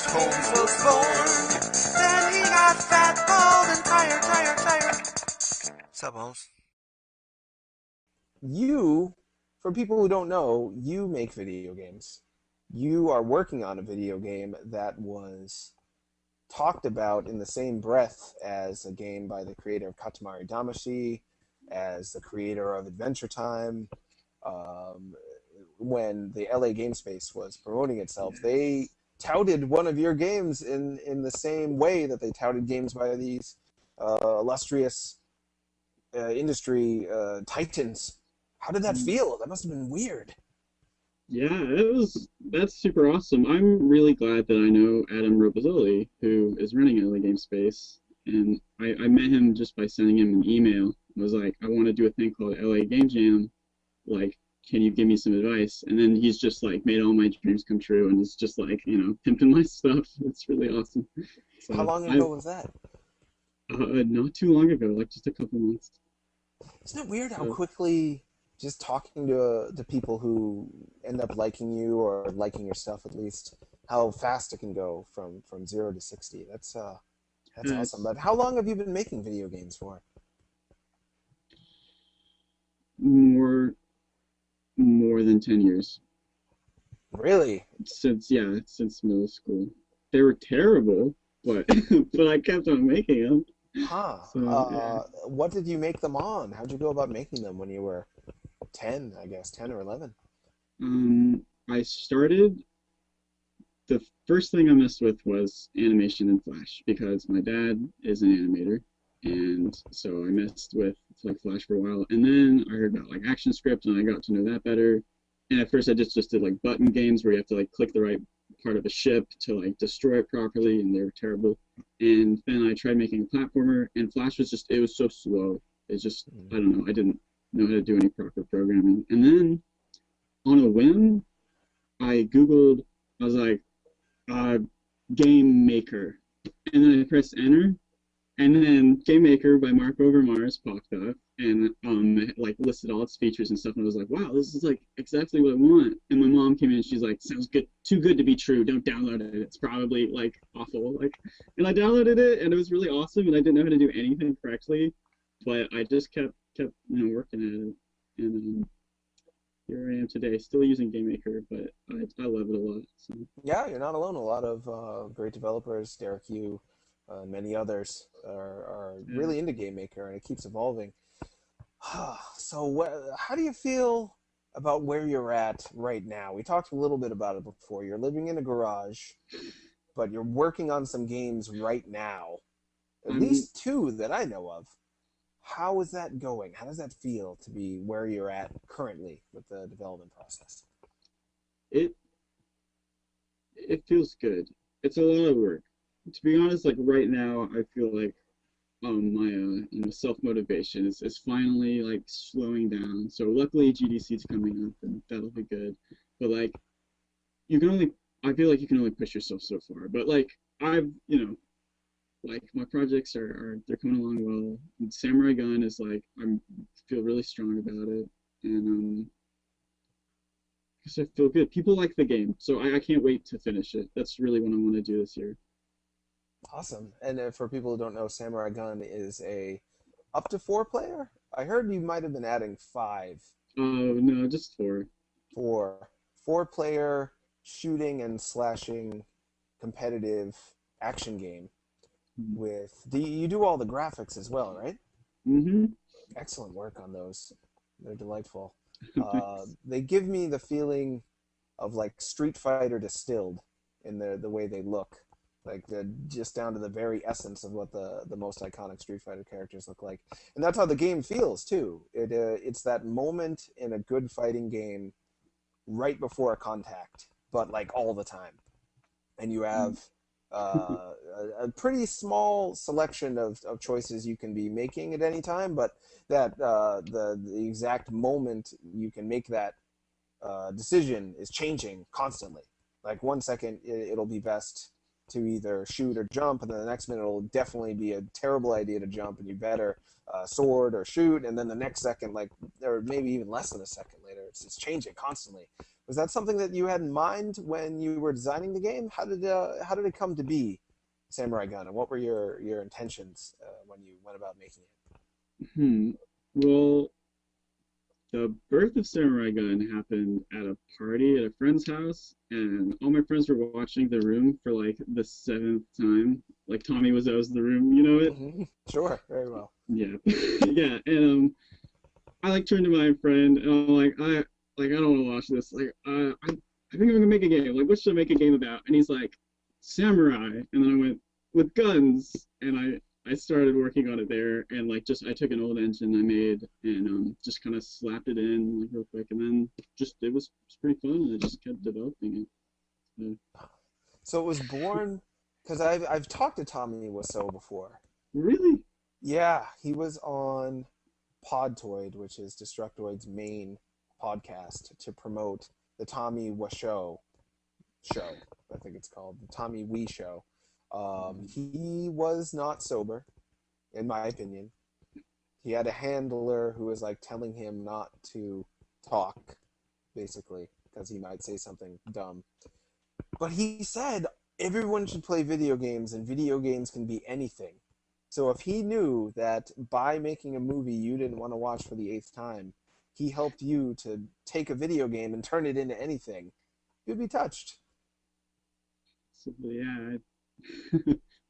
Holmes was born. Then he got fat, bald, and tired. What's up, Holmes? You, for people who don't know, you make video games. You are working on a video game that was talked about in the same breath as a game by the creator of Katamari Damacy, as the creator of Adventure Time. Um, when the LA Game Space was promoting itself, they touted one of your games in the same way that they touted games by these illustrious industry titans. How did that feel? That must have been weird. Yeah, that's super awesome. I'm really glad that I know Adam Robozzoli, who is running LA Game Space, and I met him just by sending him an email. I was like, I want to do a thing called LA Game Jam, like, can you give me some advice? And then he's just like made all my dreams come true, and it's just like, pimping my stuff. It's really awesome. So How long ago was that? not too long ago, like just a couple months. Isn't it weird how So, quickly just talking to people who end up liking you or liking your stuff at least, how fast it can go from 0 to 60. That's awesome. it's But how long have you been making video games for? more more than 10 years. Really? Since middle school. They were terrible, but but I kept on making them. Huh. So yeah. What did you make them on? How'd you go about making them when you were 10, I guess, 10 or 11? I started. The first thing I messed with was animation in Flash because my dad is an animator, and so I messed with like Flash for a while. And then I heard about like ActionScript, and I got to know that better. And at first, I just did like button games where you have to like click the right part of a ship to like destroy it properly, and they were terrible. And then I tried making a platformer, and Flash was it was so slow. It's just I don't know. I didn't know how to do any proper programming. And then on a whim, I Googled. I was like, game maker, and then I pressed enter, and then Game Maker by Mark Overmars popped up, and it, like listed all its features and stuff, and I was like, wow, this is like exactly what I want. And my mom came in, and she's like, sounds good, too good to be true. Don't download it. It's probably like awful. Like, and I downloaded it, and it was really awesome, and I didn't know how to do anything correctly, but I just kept working at it, and here I am today, still using Game Maker, but I love it a lot. So. Yeah, you're not alone. A lot of great developers, Derek Yu, many others are Yeah. really into Game Maker, and it keeps evolving. So, how do you feel about where you're at right now? We talked a little bit about it before. You're living in a garage, but you're working on some games right now. At I'm least two that I know of. How is that going? How does that feel to be where you're at currently with the development process? it it feels good. It's a lot of work. To be honest, like right now, I feel like my self motivation is finally like slowing down. So luckily GDC is coming up, and that'll be good. But like you can only I feel like you can only push yourself so far. But like I've like my projects are they're coming along well. And Samurai Gun is like feel really strong about it, and because I feel good. People like the game, so I can't wait to finish it. That's really what I want to do this year. Awesome. And for people who don't know, Samurai Gun is a up to 4 player. I heard you might have been adding five. Oh no, just four. Four 4 player shooting and slashing competitive action game with you do all the graphics as well, right? Mm-hmm. Excellent work on those. They're delightful. They give me the feeling of like Street Fighter distilled in the way they look, like just down to the very essence of what the most iconic Street Fighter characters look like, and that's how the game feels too. It's that moment in a good fighting game right before a contact, but like all the time, and you have a pretty small selection of choices you can be making at any time, but that the exact moment you can make that decision is changing constantly. Like 1 second it'll be best to either shoot or jump, and then the next minute it'll definitely be a terrible idea to jump, and you better sword or shoot, and then the next second, like, or maybe even less than a second later, it's changing constantly. Was that something that you had in mind when you were designing the game? How did it come to be, Samurai Gun, and what were your intentions when you went about making it? Well, the birth of Samurai Gun happened at a party at a friend's house, and all my friends were watching The Room for like the seventh time. Like Tommy Wiseau's The Room, you know it? Sure, very well. Yeah, yeah. And I like turned to my friend, and I'm like, I don't want to watch this. Like, I think I'm gonna make a game. Like, what should I make a game about? And he's like, samurai. And then I went with guns, and I started working on it there, and like just I took an old engine I made and just kind of slapped it in like real quick, and then just it was pretty fun, and I just kept developing it. So it was born because I've talked to Tommy Wiseau before. Really? Yeah, he was on Dtoid, which is Destructoid's main podcast, to promote the Tommy Wiseau show. I think it's called the Tommy Wee Show. He was not sober, in my opinion. He had a handler who was like telling him not to talk, basically, because he might say something dumb. But he said everyone should play video games, and video games can be anything. So if he knew that by making a movie you didn't want to watch for the 8th time, he helped you to take a video game and turn it into anything, you'd be touched. So, yeah,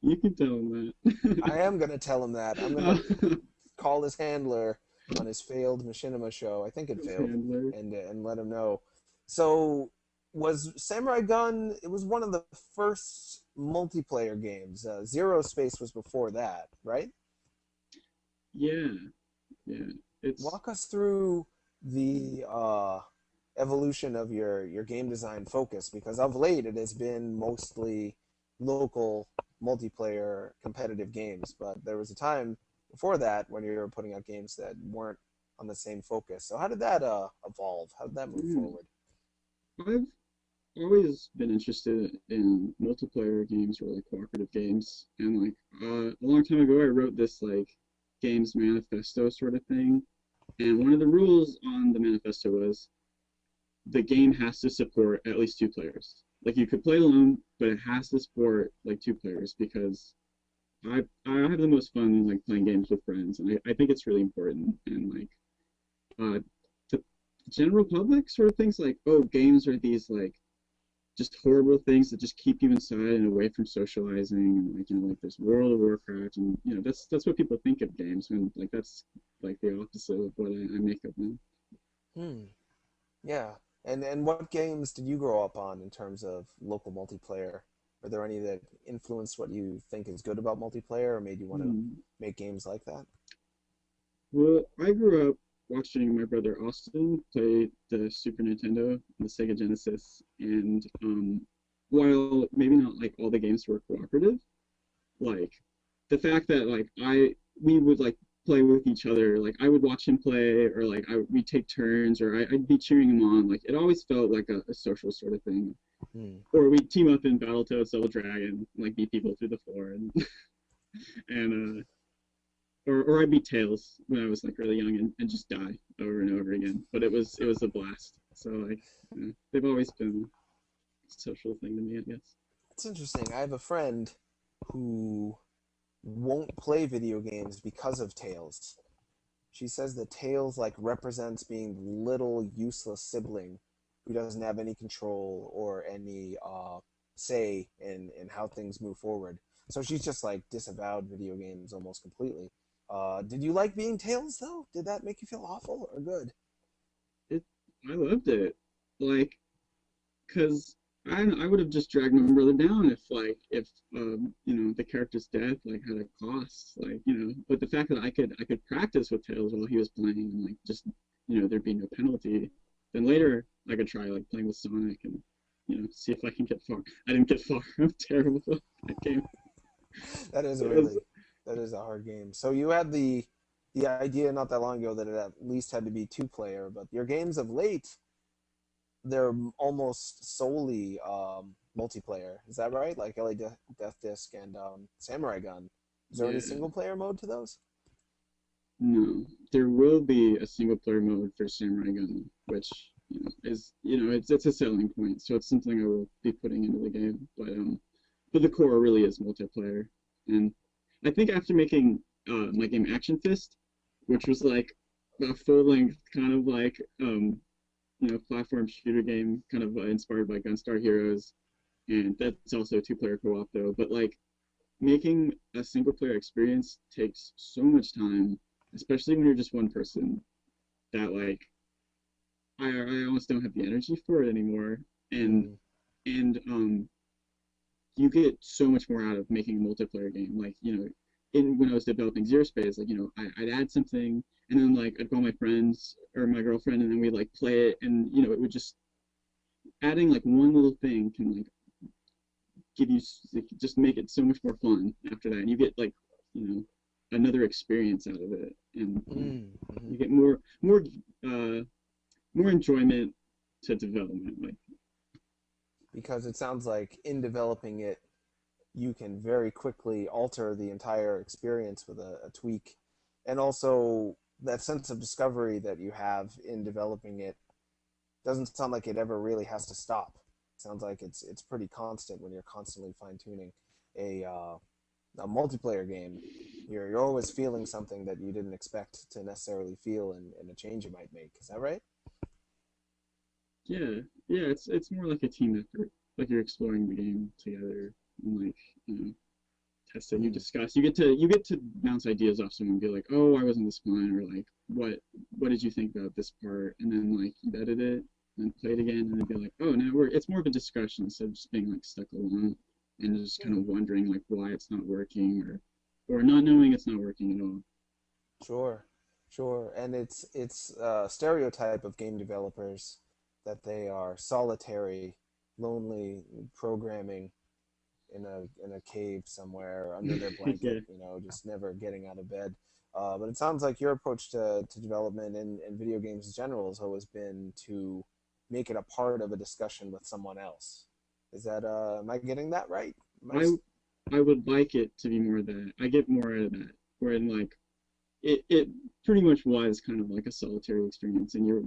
you can tell him that. I am going to tell him that. I'm going to call his handler on his failed Machinima show. I think it failed. And let him know. So was Samurai Gun, it was one of the first multiplayer games. Zero Space was before that, right? Yeah. Walk us through the evolution of your game design focus, because of late it has been mostly local multiplayer competitive games, but there was a time before that when you were putting out games that weren't on the same focus. So how did that evolve? How did that move forward? I've always been interested in multiplayer games or like cooperative games, and like a long time ago I wrote this like games manifesto sort of thing, and one of the rules on the manifesto was the game has to support at least 2 players. Like you could play alone, but it has to support like 2 players, because I have the most fun like playing games with friends, and I think it's really important. And like the general public sort of thinks like, oh, games are these like just horrible things that just keep you inside and away from socializing, and like, you know, like there's World of Warcraft, and you know that's what people think of games, when like that's like the opposite of what I make of them. Yeah. And what games did you grow up on in terms of local multiplayer? Are there any that influenced what you think is good about multiplayer or made you want to make games like that? Well, I grew up watching my brother Austin play the Super Nintendo and the Sega Genesis, and while maybe not like all the games were cooperative, like the fact that like we would like play with each other, like I would watch him play, or like we'd take turns, or I'd be cheering him on. Like it always felt like a social sort of thing. Or we'd team up in Battletoads Double Dragon, like beat people through the floor, and or I'd be Tails when I was like really young, and just die over and over again. But it was a blast. So like they've always been a social thing to me, I guess. It's interesting. I have a friend who won't play video games because of Tails. She says that Tails like represents being the little useless sibling who doesn't have any control or any say in how things move forward. So she's just like disavowed video games almost completely. Did you like being Tails though? Did that make you feel awful or good? I loved it, like, cause I would have just dragged my brother down if you know, the character's death like had a cost, like, you know. But the fact that I could practice with Tails while he was playing, and like just, you know, there'd be no penalty. Then later I could try like playing with Sonic and, you know, see if I can get far. I didn't get far. I'm terrible at that game. That is a hard game. So you had the idea not that long ago that it at least had to be 2-player, but your games of late, they're almost solely multiplayer. Is that right? Like LA Death Disc and Samurai Gun. Is there any single-player mode to those? No. There will be a single-player mode for Samurai Gun, which it's a selling point. So it's something I will be putting into the game. But the core really is multiplayer. And I think after making my game Action Fist, which was like a full length kind of like platform shooter game, kind of inspired by Gunstar Heroes, and that's also two-player co-op though. But like making a single-player experience takes so much time, especially when you're just one person. That like I almost don't have the energy for it anymore, and and you get so much more out of making a multiplayer game. Like when I was developing Zero Space, like I'd add something, and then like I'd call my friends or my girlfriend, and then we'd like play it, and it would just adding like one little thing can like give you just make it so much more fun after that, and you get like another experience out of it, and you get more enjoyment to development. Like because it sounds like in developing it, you can very quickly alter the entire experience with a tweak, and also that sense of discovery that you have in developing it doesn't sound like it ever really has to stop. It sounds like it's pretty constant when you're constantly fine tuning a multiplayer game. You're always feeling something that you didn't expect to necessarily feel in a change you might make. Is that right? Yeah, it's more like a team effort. Like you're exploring the game together, and like test it. You discuss. You get to bounce ideas off someone. And be like, oh, why wasn't this fun? Or like, what did you think about this part? And then like you edit it and play it again, and then be like, oh, now it's more of a discussion instead of just being like stuck alone and just kind of wondering like why it's not working or not knowing it's not working at all. Sure, and it's a stereotype of game developers that they are solitary, lonely, programming in a cave somewhere under their blanket, just never getting out of bed. But it sounds like your approach to development and video games in general has always been to make it a part of a discussion with someone else. Is that am I getting that right? I would like it to be more of that. I get more out of that. Wherein like it pretty much was kind of like a solitary experience, and you're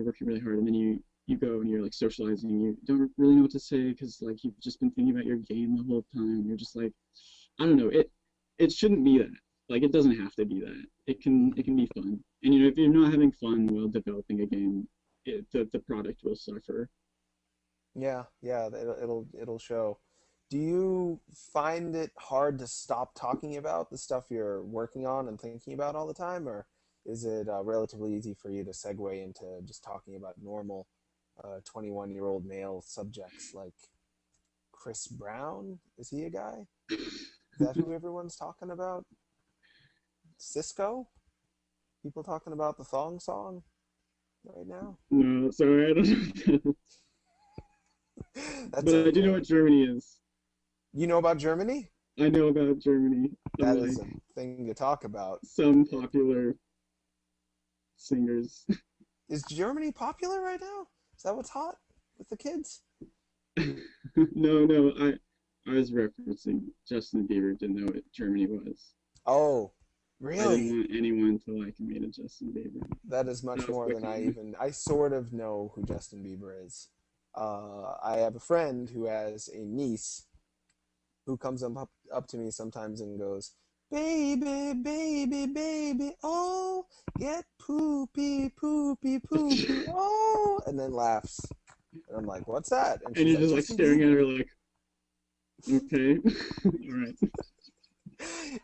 working really hard, and then you go and you're like socializing, and you don't really know what to say because like you've just been thinking about your game the whole time. You're just like, I don't know. It shouldn't be that. Like it doesn't have to be that. It can be fun. And if you're not having fun while developing a game, the product will suffer. Yeah, it'll show. Do you find it hard to stop talking about the stuff you're working on and thinking about all the time, or is it relatively easy for you to segue into just talking about normal 21-year-old male subjects like Chris Brown? Is he a guy? Is that who everyone's talking about? Cisco? People talking about the thong song right now? No, sorry, I don't know. But okay. I do know what Germany is. You know about Germany? I know about Germany. That is a thing to talk about. Some popular singers. Is Germany popular right now? Is that what's hot with the kids? No, I was referencing Justin Bieber didn't know what Germany was. Oh, really? I didn't want anyone to like me to Justin Bieber. That is much more than I sort of know who Justin Bieber is. I have a friend who has a niece who comes up to me sometimes and goes, baby, baby, baby, oh, get poopy, poopy, poopy, oh, and then laughs. And I'm like, what's that? And you're just like staring at her like, okay, all right.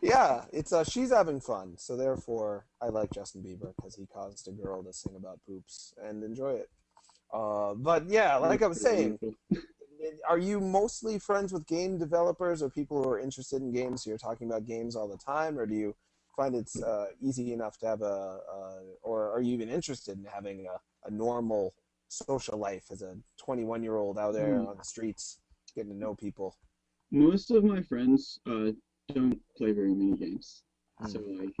Yeah, it's she's having fun, so therefore I like Justin Bieber because he caused a girl to sing about poops and enjoy it. But yeah, like I was saying, are you mostly friends with game developers or people who are interested in games? So you're talking about games all the time, or do you find it's easy enough to have or are you even interested in having a normal social life as a 21-year-old out there on the streets, getting to know people? Most of my friends don't play very many games, so like,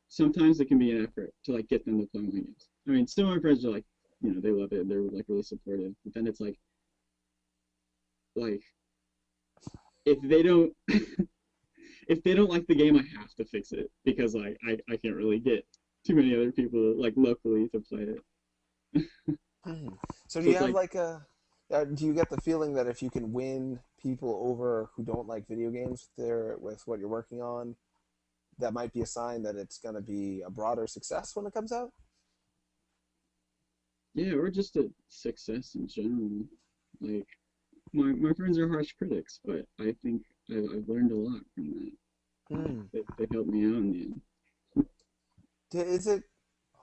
sometimes it can be an effort to like get them to play more games. I mean, some of my friends are like, they love it, they're like really supportive, but then it's like if they don't if they don't like the game, I have to fix it because like I can't really get too many other people like locally to play it. Hmm. So do So you it's have like, like a do you get the feeling that if you can win people over who don't like video games with what you're working on, that might be a sign that it's going to be a broader success when it comes out? yeah, or just a success in general. Like my friends are harsh critics, but I think I've learned a lot from that. Hmm. They helped me out in the end. Is it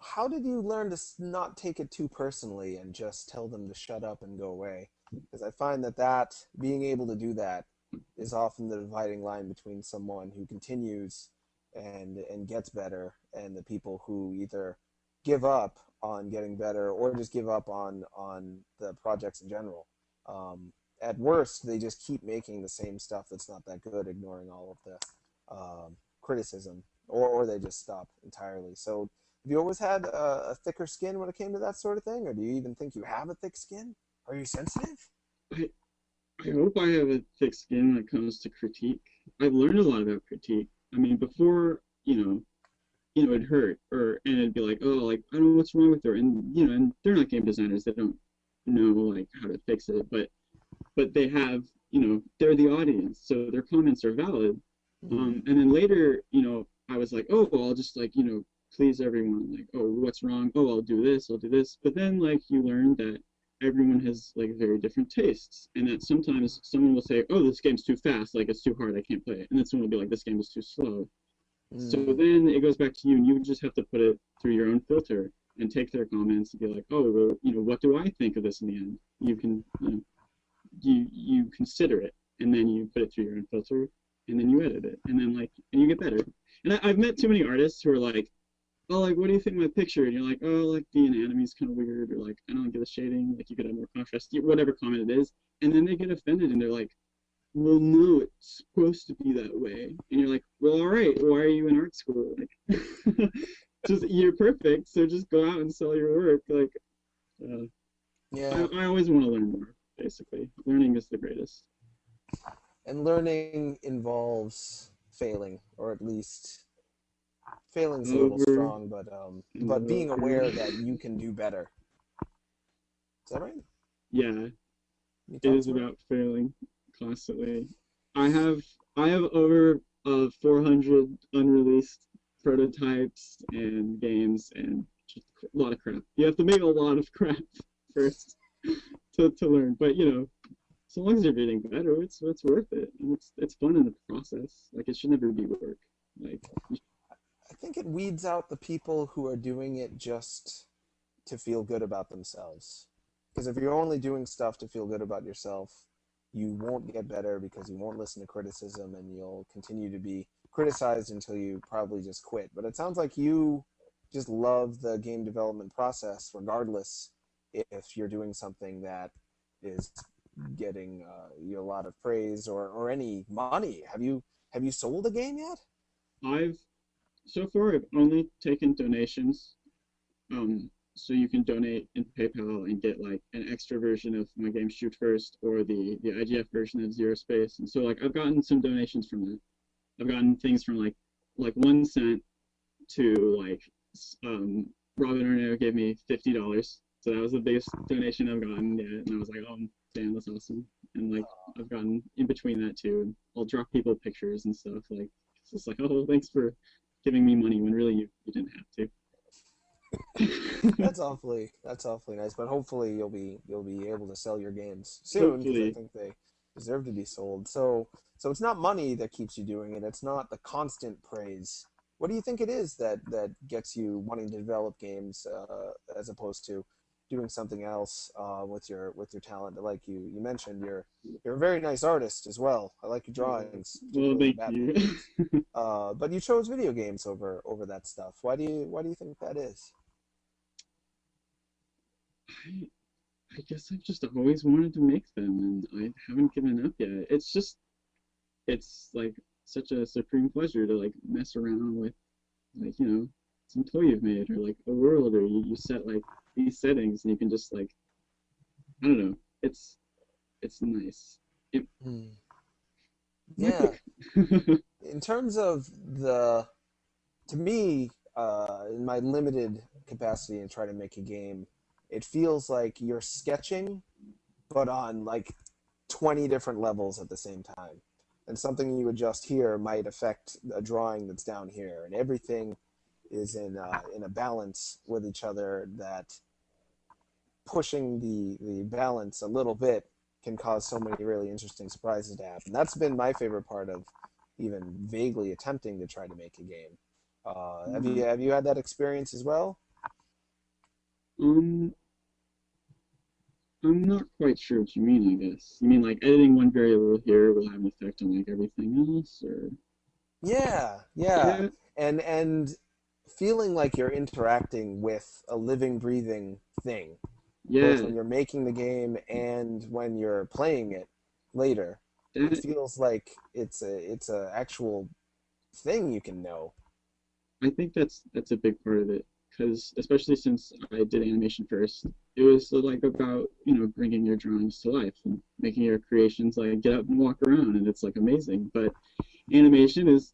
how did you learn to not take it too personally and just tell them to shut up and go away? Because I find that being able to do that is often the dividing line between someone who continues and gets better and the people who either give up on getting better or just give up on the projects in general. At worst, they just keep making the same stuff that's not that good, ignoring all of the criticism, or they just stop entirely. So have you always had a thicker skin when it came to that sort of thing, or do you even think you have a thick skin? Are you sensitive? I I hope I have a thick skin when it comes to critique. I've learned a lot about critique. I mean, before, it'd hurt, or and it'd be like, oh, like I don't know what's wrong with her, and and they're not game designers, they don't know like how to fix it, but they have, they're the audience, so their comments are valid. Mm. And then later, I was like, oh, well, I'll just like, please everyone, like, oh, what's wrong? Oh, I'll do this, I'll do this. But then like you learn that everyone has like very different tastes, and that sometimes someone will say, oh, this game's too fast, like it's too hard, I can't play it, and then someone will be like, this game is too slow. So Mm. then it goes back to you, and you just have to put it through your own filter and take their comments and be like, oh, well, what do I think of this in the end? You can, you consider it, and then you put it through your own filter, and then you edit it, and then like, and you get better. And I've met too many artists who are like, oh, like, what do you think of my picture? And you're like, oh, like the anatomy is kind of weird, or like, I don't get the shading, like you could have more contrast, whatever comment it is, and then they get offended, and they're like, well, no, it's supposed to be that way. And you're like, well, all right, why are you in art school? Like, just you're perfect, so just go out and sell your work. Like, uh, Yeah, I always want to learn more. Basically, learning is the greatest. and learning involves failing, or at least failing's a little Over strong, and but being over. aware that you can do better. Is that right? Can Yeah, you it talk is some more? about failing constantly. I have I have over 400 unreleased prototypes and games and just a lot of crap. You have to make a lot of crap first to learn. But so long as you're getting better, it's worth it, and it's fun in the process. Like it should never be work. Like I think it weeds out the people who are doing it just to feel good about themselves. Because if you're only doing stuff to feel good about yourself, you won't get better because you won't listen to criticism and you'll continue to be criticized until you probably just quit. But it sounds like you just love the game development process, regardless if you're doing something that is getting you a lot of praise or any money. Have you sold a game yet? I've so far I've only taken donations. So you can donate in PayPal and get like an extra version of my game Shoot First, or the IGF version of Zero Space. And so like I've gotten some donations from that. I've gotten things from like 1 cent to like Robin Arnero gave me $50. So that was the biggest donation I've gotten yet. And I was like, oh damn, that's awesome. And like I've gotten in between that too. And I'll drop people pictures and stuff. Like it's just like, oh, thanks for giving me money when really you didn't have to. That's awfully nice. But hopefully you'll be able to sell your games soon because I Hopefully. think they deserve to be sold. So it's not money that keeps you doing it. It's not the constant praise. What do you think it is that gets you wanting to develop games as opposed to doing something else with your talent? Like you mentioned, you're a very nice artist as well. I like your drawings, Well, particularly the thank Batman you. ones. But you chose video games over that stuff. Why do you think that is? I, I guess I've just always wanted to make them, and I haven't given up yet. It's like such a supreme pleasure to like mess around with like some toy you've made, or like a world, or you set like these settings, and you can just like, I don't know. It's nice. It, Hmm. my Yeah. pick. In terms of to me, in my limited capacity in trying to make a game, it feels like you're sketching, but on like 20 different levels at the same time. And something you adjust here might affect a drawing that's down here, and everything is in a balance with each other that pushing the balance a little bit can cause so many really interesting surprises to happen. That's been my favorite part of even vaguely attempting to try to make a game. Have you had that experience as well? Um, I'm not quite sure what you mean, I guess. You mean like editing one variable here will have an effect on like everything else, or Yeah, yeah. yeah, And feeling like you're interacting with a living, breathing thing, both yeah, when you're making the game and when you're playing it later. It that feels like it's a actual thing you can know. I think that's a big part of it because especially since I did animation first, it was like about bringing your drawings to life and making your creations like get up and walk around, and it's like amazing. But animation is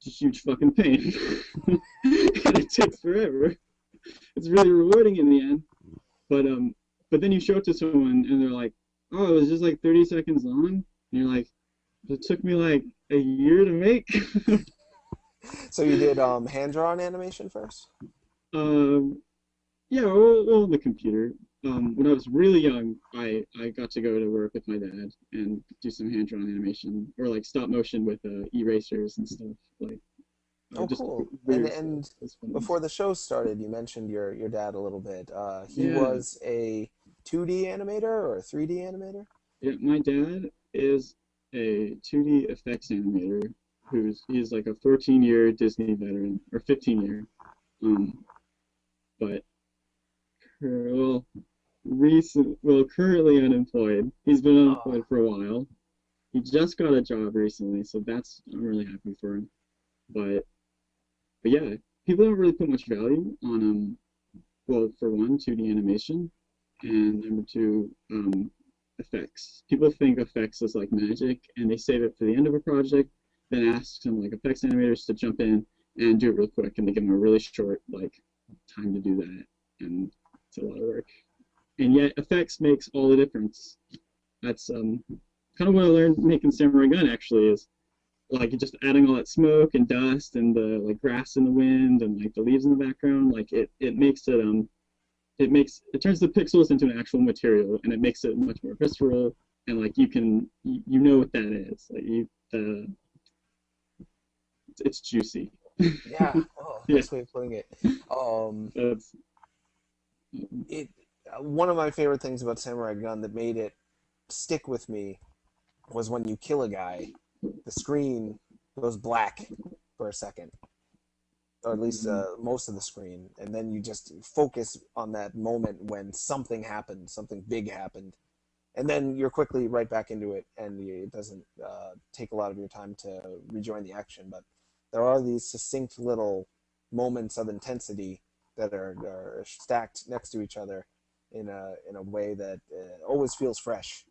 a huge fucking pain, and it takes forever. It's really rewarding in the end, but but then you show it to someone and they're like, "Oh, it was just like 30 seconds long," and you're like, "It took me like a year to make." So you did hand drawn animation first? um, Yeah, well, the computer. When I was really young, I got to go to work with my dad and do some hand-drawn animation or like stop motion with erasers and stuff. Like Oh, just cool. And weird stuff. and It's fun. before the show started, you mentioned your dad a little bit. He Yeah, was a 2D animator or a 3D animator? yeah. My dad is a 2D effects animator he's like a 14-year Disney veteran or 15-year. Um, but well, currently unemployed. He's been Oh, unemployed for a while. He just got a job recently, so I'm really happy for him. But but yeah, people don't really put much value on well, for one, 2D animation, and number two, effects. People think effects is like magic, and they save it for the end of a project, then ask some like effects animators to jump in and do it real quick, and they give them a really short like time to do that, and it's a lot of work. And yet, effects makes all the difference. That's kind of what I learned making Samurai Gun actually is like just adding all that smoke and dust and the like grass in the wind and like the leaves in the background, like it makes it turns the pixels into an actual material and it makes it much more visceral and like you know what that is. Like it's juicy. yeah. Oh, Yeah, nice way of putting it. Um, that's it One of my favorite things about Samurai Gun that made it stick with me was when you kill a guy, the screen goes black for a second, or at least most of the screen, and then you just focus on that moment when something happened, something big happened, and then you're quickly right back into it, and it doesn't take a lot of your time to rejoin the action. But there are these succinct little moments of intensity that are stacked next to each other in a way that always feels fresh.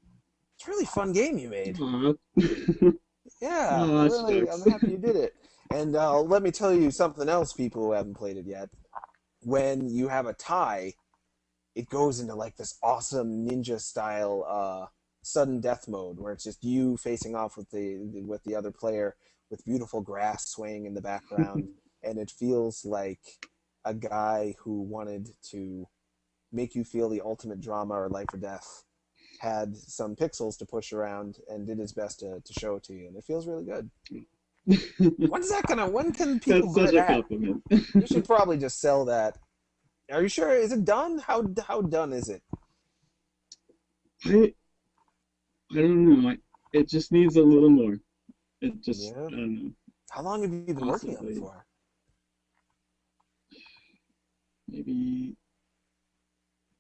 It's a really fun game you made. aw. Yeah, Aw, I'm shucks. happy you did it. And let me tell you something else, people who haven't played it yet. When you have a tie, it goes into like this awesome ninja style sudden death mode where it's just you facing off with the other player with beautiful grass swaying in the background, and it feels like a guy who wanted to make you feel the ultimate drama or life or death had some pixels to push around and did his best to show it to you, and it feels really good. When can people That's buy such a that? compliment. You should probably just sell that. Are you sure? Is it done? How done is it? I I don't know. It just needs a little more. It just Yeah. I don't know. How long have you been working on it Possibly for? maybe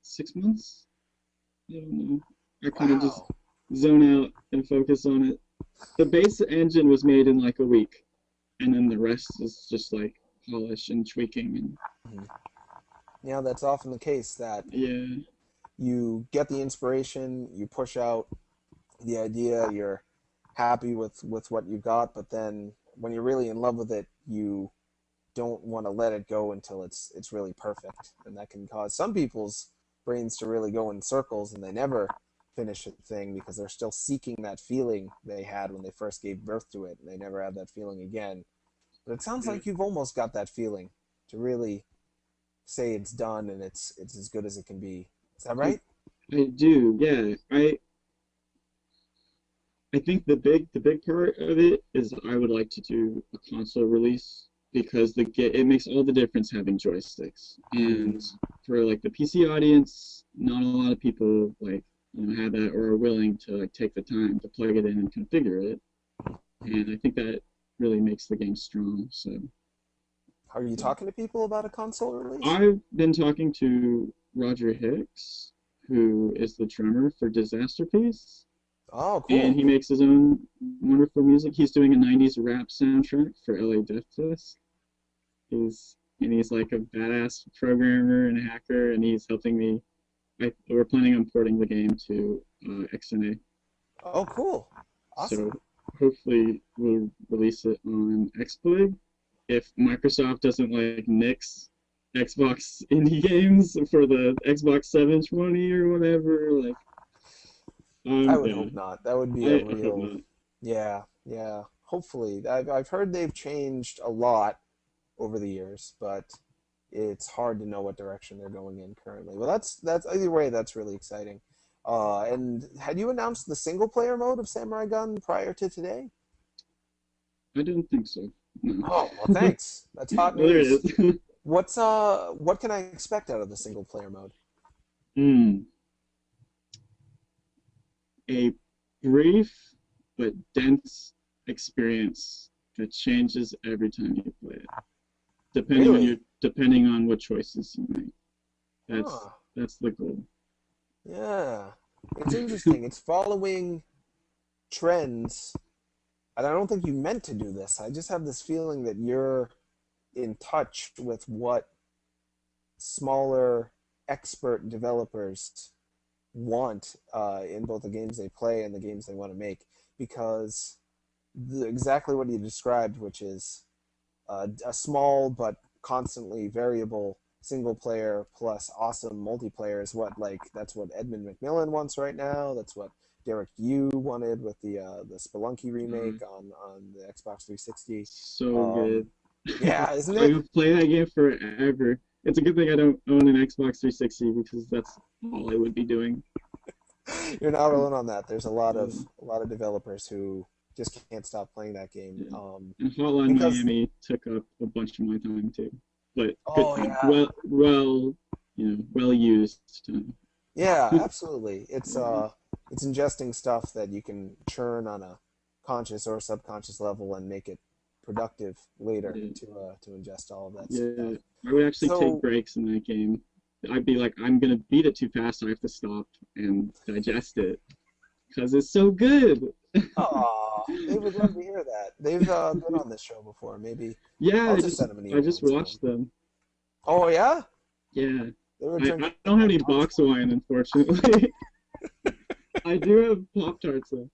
6 months. I don't know. I kind of just Wow. zone out and focus on it. The base engine was made in like a week, and then the rest is just like polish and tweaking and Mhm. Yeah, that's often the case that yeah. you get the inspiration, you push out the idea, you're happy with what you got, but then when you're really in love with it, you don't want to let it go until it's really perfect, and that can cause some people's brains to really go in circles, and they never finish a thing because they're still seeking that feeling they had when they first gave birth to it, and they never have that feeling again. But it sounds like you've almost got that feeling to really say it's done and it's as good as it can be. Is that right? I do, yeah. I think the big part of it is I would like to do a console release because it makes all the difference having joysticks. And for like the PC audience, not a lot of people like have that or are willing to like take the time to plug it in and configure it. And I think that really makes the game strong. So Are you talking to people about a console release? I've been talking to Roger Hicks, who is the drummer for Disaster Piece. Oh, cool. And he makes his own wonderful music. He's doing a 90s rap soundtrack for LA Death Test. He's like a badass programmer and hacker, and he's helping me. We're planning on porting the game to XNA. Oh, cool. Awesome. So hopefully we'll release it on XBLIG. If Microsoft doesn't like nix Xbox indie games for the Xbox 720 or whatever, like. I would hope not. That would be a hope real. not. Yeah. Hopefully, I've heard they've changed a lot over the years, but it's hard to know what direction they're going in currently. Well, that's either way. That's really exciting. And had you announced the single player mode of Samurai Gunn prior to today? I didn't think so. No. Oh, well, thanks. That's hot Well, there it news. is. What can I expect out of the single player mode? A brief but dense experience that changes every time you play it, depending on what choices you make. That's the goal. Yeah, it's interesting. It's following trends, and I don't think you meant to do this. I just have this feeling that you're in touch with what smaller expert developers want in both the games they play and the games they want to make, because exactly what you described, which is a small but constantly variable single player plus awesome multiplayer, is that's what Edmund McMillan wants right now. That's what Derek Yu wanted with the Spelunky remake on the Xbox 360. So good. Yeah, isn't it? I've played that game forever. It's a good thing I don't own an Xbox 360 because that's all I would be doing. You're not alone on that. There's a lot of developers who just can't stop playing that game. Yeah. And Hotline Miami took up a bunch of my time too, but yeah. well used time. Yeah, absolutely. It's ingesting stuff that you can churn on a conscious or subconscious level and make it productive later to ingest all of that stuff. I would actually take breaks in that game. I'd be like, I'm gonna beat it too fast, so I have to stop and digest it because it's so good. Aw, they would love to hear that. They've been on this show before. Maybe. Yeah, I'll just send them an email. I just watched them. Oh yeah. Yeah. They were I don't have any box wine, unfortunately. I do have Pop-Tarts though.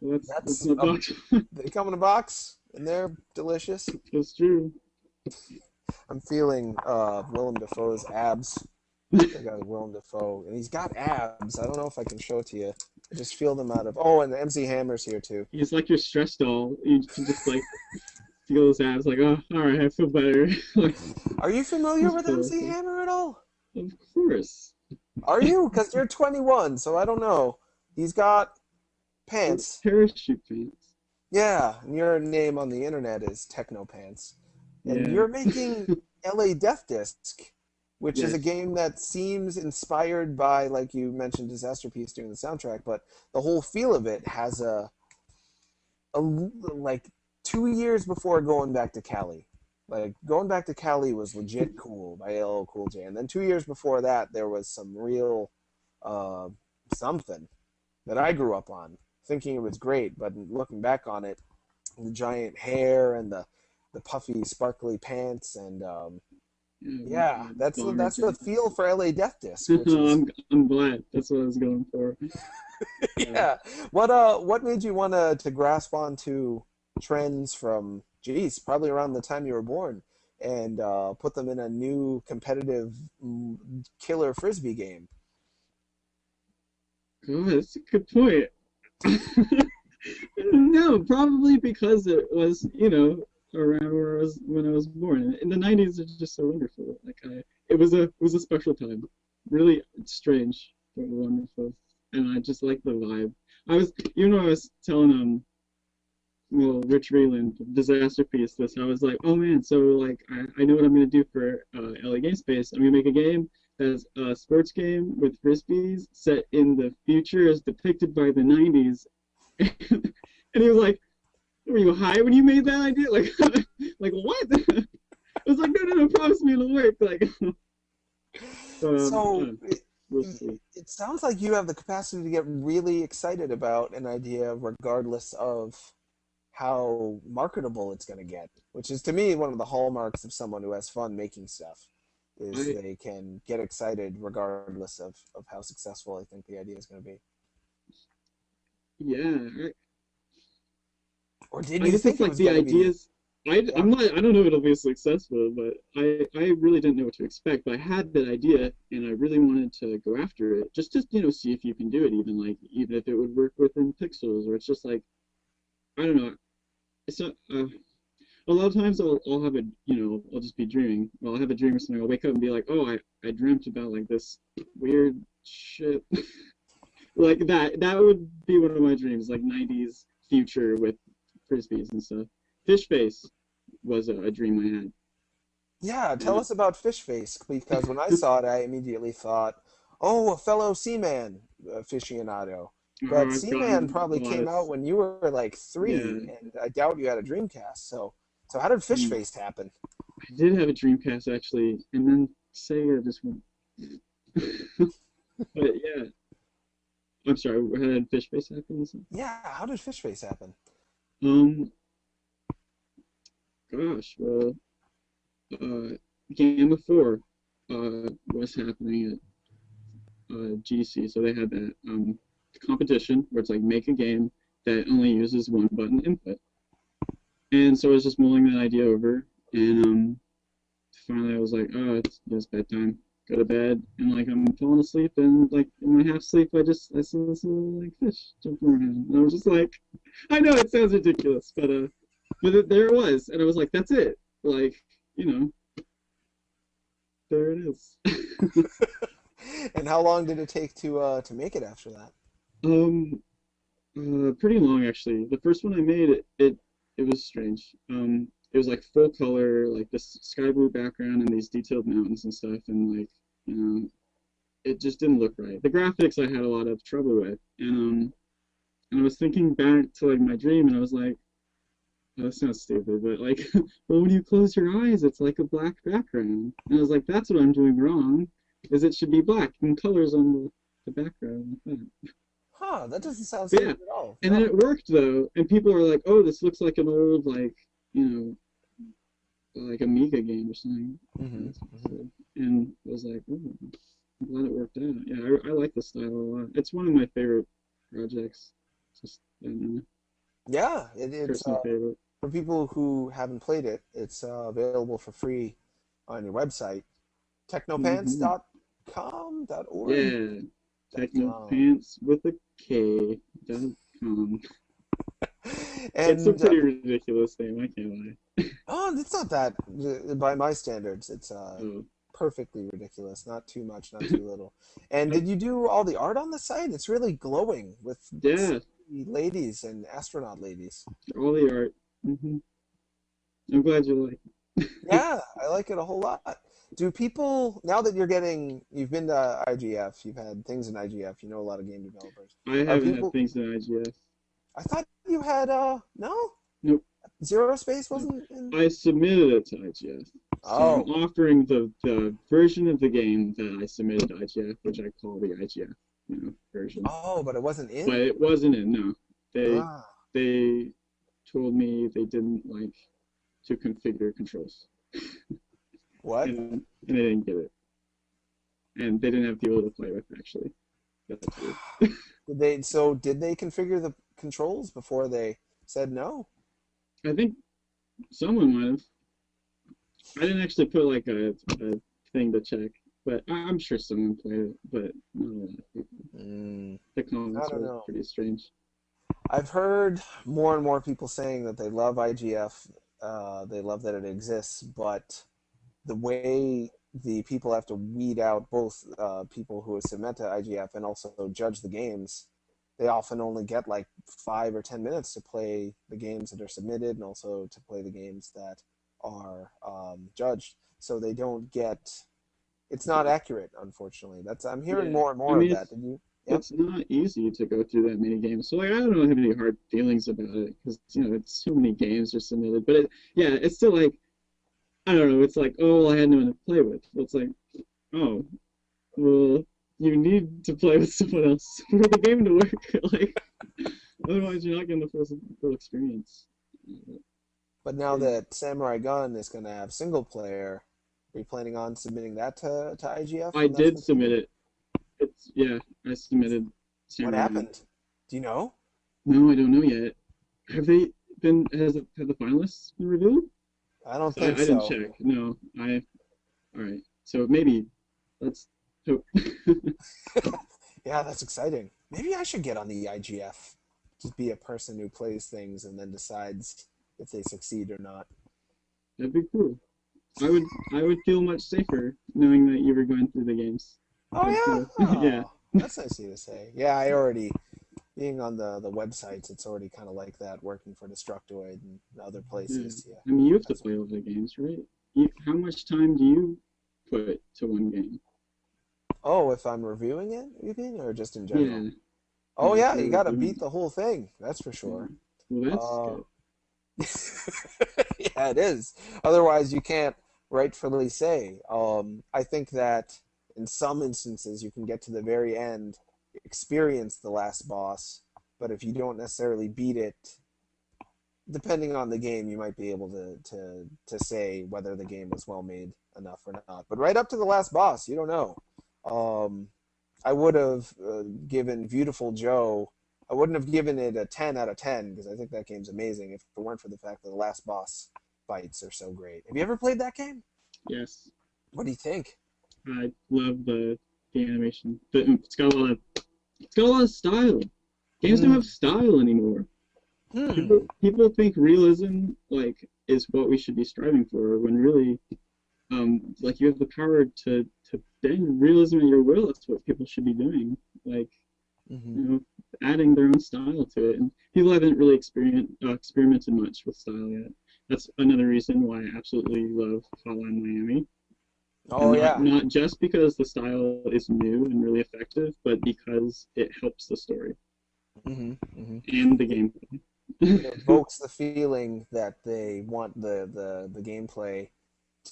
So that's my box. They come in a box and they're delicious. That's true. I'm feeling Willem Dafoe's abs. I got Willem Dafoe, and he's got abs. I don't know if I can show it to you. I just feel them out of. Oh, and the MC Hammer's here too. He's like your stress doll. You can just like feel his abs. Like, oh, all right, I feel better. Are you familiar with MC Hammer at all? Of course. Are you? Because you're 21, so I don't know. He's got pants. Parachute pants. Yeah, and your name on the internet is Techno Pants. And you're making LA Death Disc, which is a game that seems inspired by, like you mentioned, Disaster Piece doing the soundtrack, but the whole feel of it has like 2 years before going back to Cali. Like, going back to Cali was legit cool by LL Cool J. And then 2 years before that, there was some real something that I grew up on, thinking it was great, but looking back on it, the giant hair and the puffy, sparkly pants, and that's the feel for LA Death Disc. Which is... I'm glad. That's what I was going for. Yeah. What made you want to grasp onto trends from, probably around the time you were born, and put them in a new competitive killer frisbee game? God, that's a good point. No, probably because it was, around where I was when I was born. In the '90s, it's just so wonderful. It was a special time, really strange but wonderful, and I just like the vibe. I was telling well, Rich Rayland, Disaster Piece, this. I was like, oh man, so like I know what I'm gonna do for LA Game Space. I'm gonna make a game that's a sports game with frisbees set in the future as depicted by the '90s. And he was like, were you high when you made that idea? Like, like what? I was like, no, promise me it'll work. Like, So we'll see. it sounds like you have the capacity to get really excited about an idea regardless of how marketable it's going to get, which is to me one of the hallmarks of someone who has fun making stuff, is I, they can get excited regardless of how successful I think the idea is going to be. yeah, Or did I you guess think it's it like was the going to be? ideas. I'm not. I don't know if it'll be successful, but I really didn't know what to expect. But I had that idea, and I really wanted to go after it, just to see if you can do it, even if it would work within pixels, or it's just like I don't know. It's not. A lot of times I'll have I'll just be dreaming. Well, I'll have a dream or something. I'll wake up and be like, oh, I dreamt about like this weird shit. Like that would be one of my dreams, like '90s future with frisbees and stuff. Fish face was a dream I had. Yeah, tell And us about Fish Face, because when I saw it, I immediately thought, oh, a fellow Seaman aficionado. But I've Seaman gotten probably a lot came of out when you were like yeah. 3, and I doubt you had a Dreamcast. So how did Fish mm, Face happen? I did have a Dreamcast actually, and then Sega just went. But yeah, I'm sorry. How did Fish face happen? Yeah, how did Fish Face happen? Um, gosh, well, uh, Game of Four was happening at GC, so they had that competition where it's like make a game that only uses one button input, and so I was just mulling that idea over, and finally I was like, oh, it's bedtime, go to bed, and like I'm falling asleep, and like in my half sleep I saw this little like fish jumping around, and I was just like, I know it sounds ridiculous, but there it was, and I was like, that's it, like you know, there it is. And how long did it take to make it after that? um, Pretty long actually. The first one I made, it was strange. It was like full color, like this sky blue background and these detailed mountains and stuff, and like you know, it just didn't look right. The graphics I had a lot of trouble with, and I was thinking back to like my dream, and I was like, oh, that sounds stupid, but like, well, when you close your eyes, it's like a black background, and I was like, that's what I'm doing wrong, is it should be black and colors on the background like that. Huh, that doesn't sound But yeah, stupid at all. and then No. it worked though, and people are like, oh, this looks like an old like you like Amiga game or something. Hmm. That's what I said. And I was like, oh, I'm glad it worked out. Yeah, I like the style a lot. It's one of my favorite projects. Just, I don't know, Yeah, it's personal favorite. for people who haven't played it, it's available for free on your website, Hmm. technopants.com, .org, Yeah, .com. Technopants with a K.com. It's a And pretty ridiculous name, I can't lie. oh, it's not that by my standards. It's Oh, perfectly ridiculous. Not too much, not too little. And did you do all the art on the site? It's really glowing with yeah, sexy ladies and astronaut ladies. all the art. I'm glad you like it. Yeah, I like it a whole lot. Do people, now that you've been to IGF, you've had things in IGF, you know a lot of game developers. I Are haven't had people, things in IGS. I thought you had, no? Nope. Zero Space Nope. wasn't in? I submitted it to IGF. So I'm Oh, offering the version of the game that I submitted to IGF, which I call the IGF, version. oh, but it wasn't But in? it wasn't in, no. They Ah, they told me they didn't like to configure controls. what? And they didn't get it. And they didn't have people to play with actually. That's weird. Did they configure the controls before they said no? I think someone might have. I didn't actually put like a thing to check, but I'm sure someone played it, but not a lot of people. The I comments don't were know. pretty strange. I've heard more and more people saying that they love IGF. They love that it exists, but the way the people have to weed out both people who submit to IGF and also judge the games, they often only get like 5 or 10 minutes to play the games that are submitted and also to play the games that are judged. So they don't get. It's not accurate, unfortunately. That's I'm hearing Yeah, more and I more of mean that. Did you? Yep. it's not easy to go through that many games, so like I don't have any hard feelings about it because it's so many games are submitted, but yeah, it's still like I don't know. It's like oh well, I had no one to play with. Well, it's like oh well, you need to play with someone else for the game to work. Like otherwise, you're not getting the full experience. But now that Samurai Gun is going to have single player, are you planning on submitting that to IGF I when that's did submit completed? it. It's yeah, I submitted What Samurai Gun. happened? Do you know? No, I don't know yet. Have they been? Have the finalists been revealed? I don't 'Cause think I didn't so. check. No, I. All right. So maybe let's hope. Yeah, that's exciting. Maybe I should get on the IGF. Just be a person who plays things and then decides if they succeed or not. That'd be cool. I would feel much safer knowing that you were going through the games. Oh I'd yeah? feel yeah. Oh, that's nice of you to say. Yeah, I already being on the websites, it's already kind of like that working for Destructoid and other Yeah. places. Yeah, I mean, you have to that's play a lot of games, right? How much time do you put to one game? Oh, if I'm reviewing it, you mean, or just in general? Yeah, Oh yeah, if yeah, you're you got to reviewing beat it. the whole thing. That's for Yeah. sure. Well, that's Uh, good. yeah, it is. Otherwise, you can't rightfully say. I think that in some instances, you can get to the very end, experience the last boss, but if you don't necessarily beat it, depending on the game, you might be able to say whether the game was well made enough or not. But right up to the last boss, you don't know. Um, I would have given Beautiful Joe. I wouldn't have given it a 10 out of 10 because I think that game's amazing if it weren't for the fact that the last boss fights are so great. Have you ever played that game? Yes, What do you think? I love the animation. It's got a lot of style. Games don't Mm. have style anymore. People Hmm. people think realism like is what we should be striving for when really like you have the power to bend realism at your will. That's what people should be doing. Like Hmm. you know, adding their own style to it. And people haven't really experimented much with style yet. That's another reason why I absolutely love Hotline Miami. And Oh not yeah. not just because the style is new and really effective, but because it helps the story Hmm. Hmm. and the It, gameplay. it evokes the feeling that they want the gameplay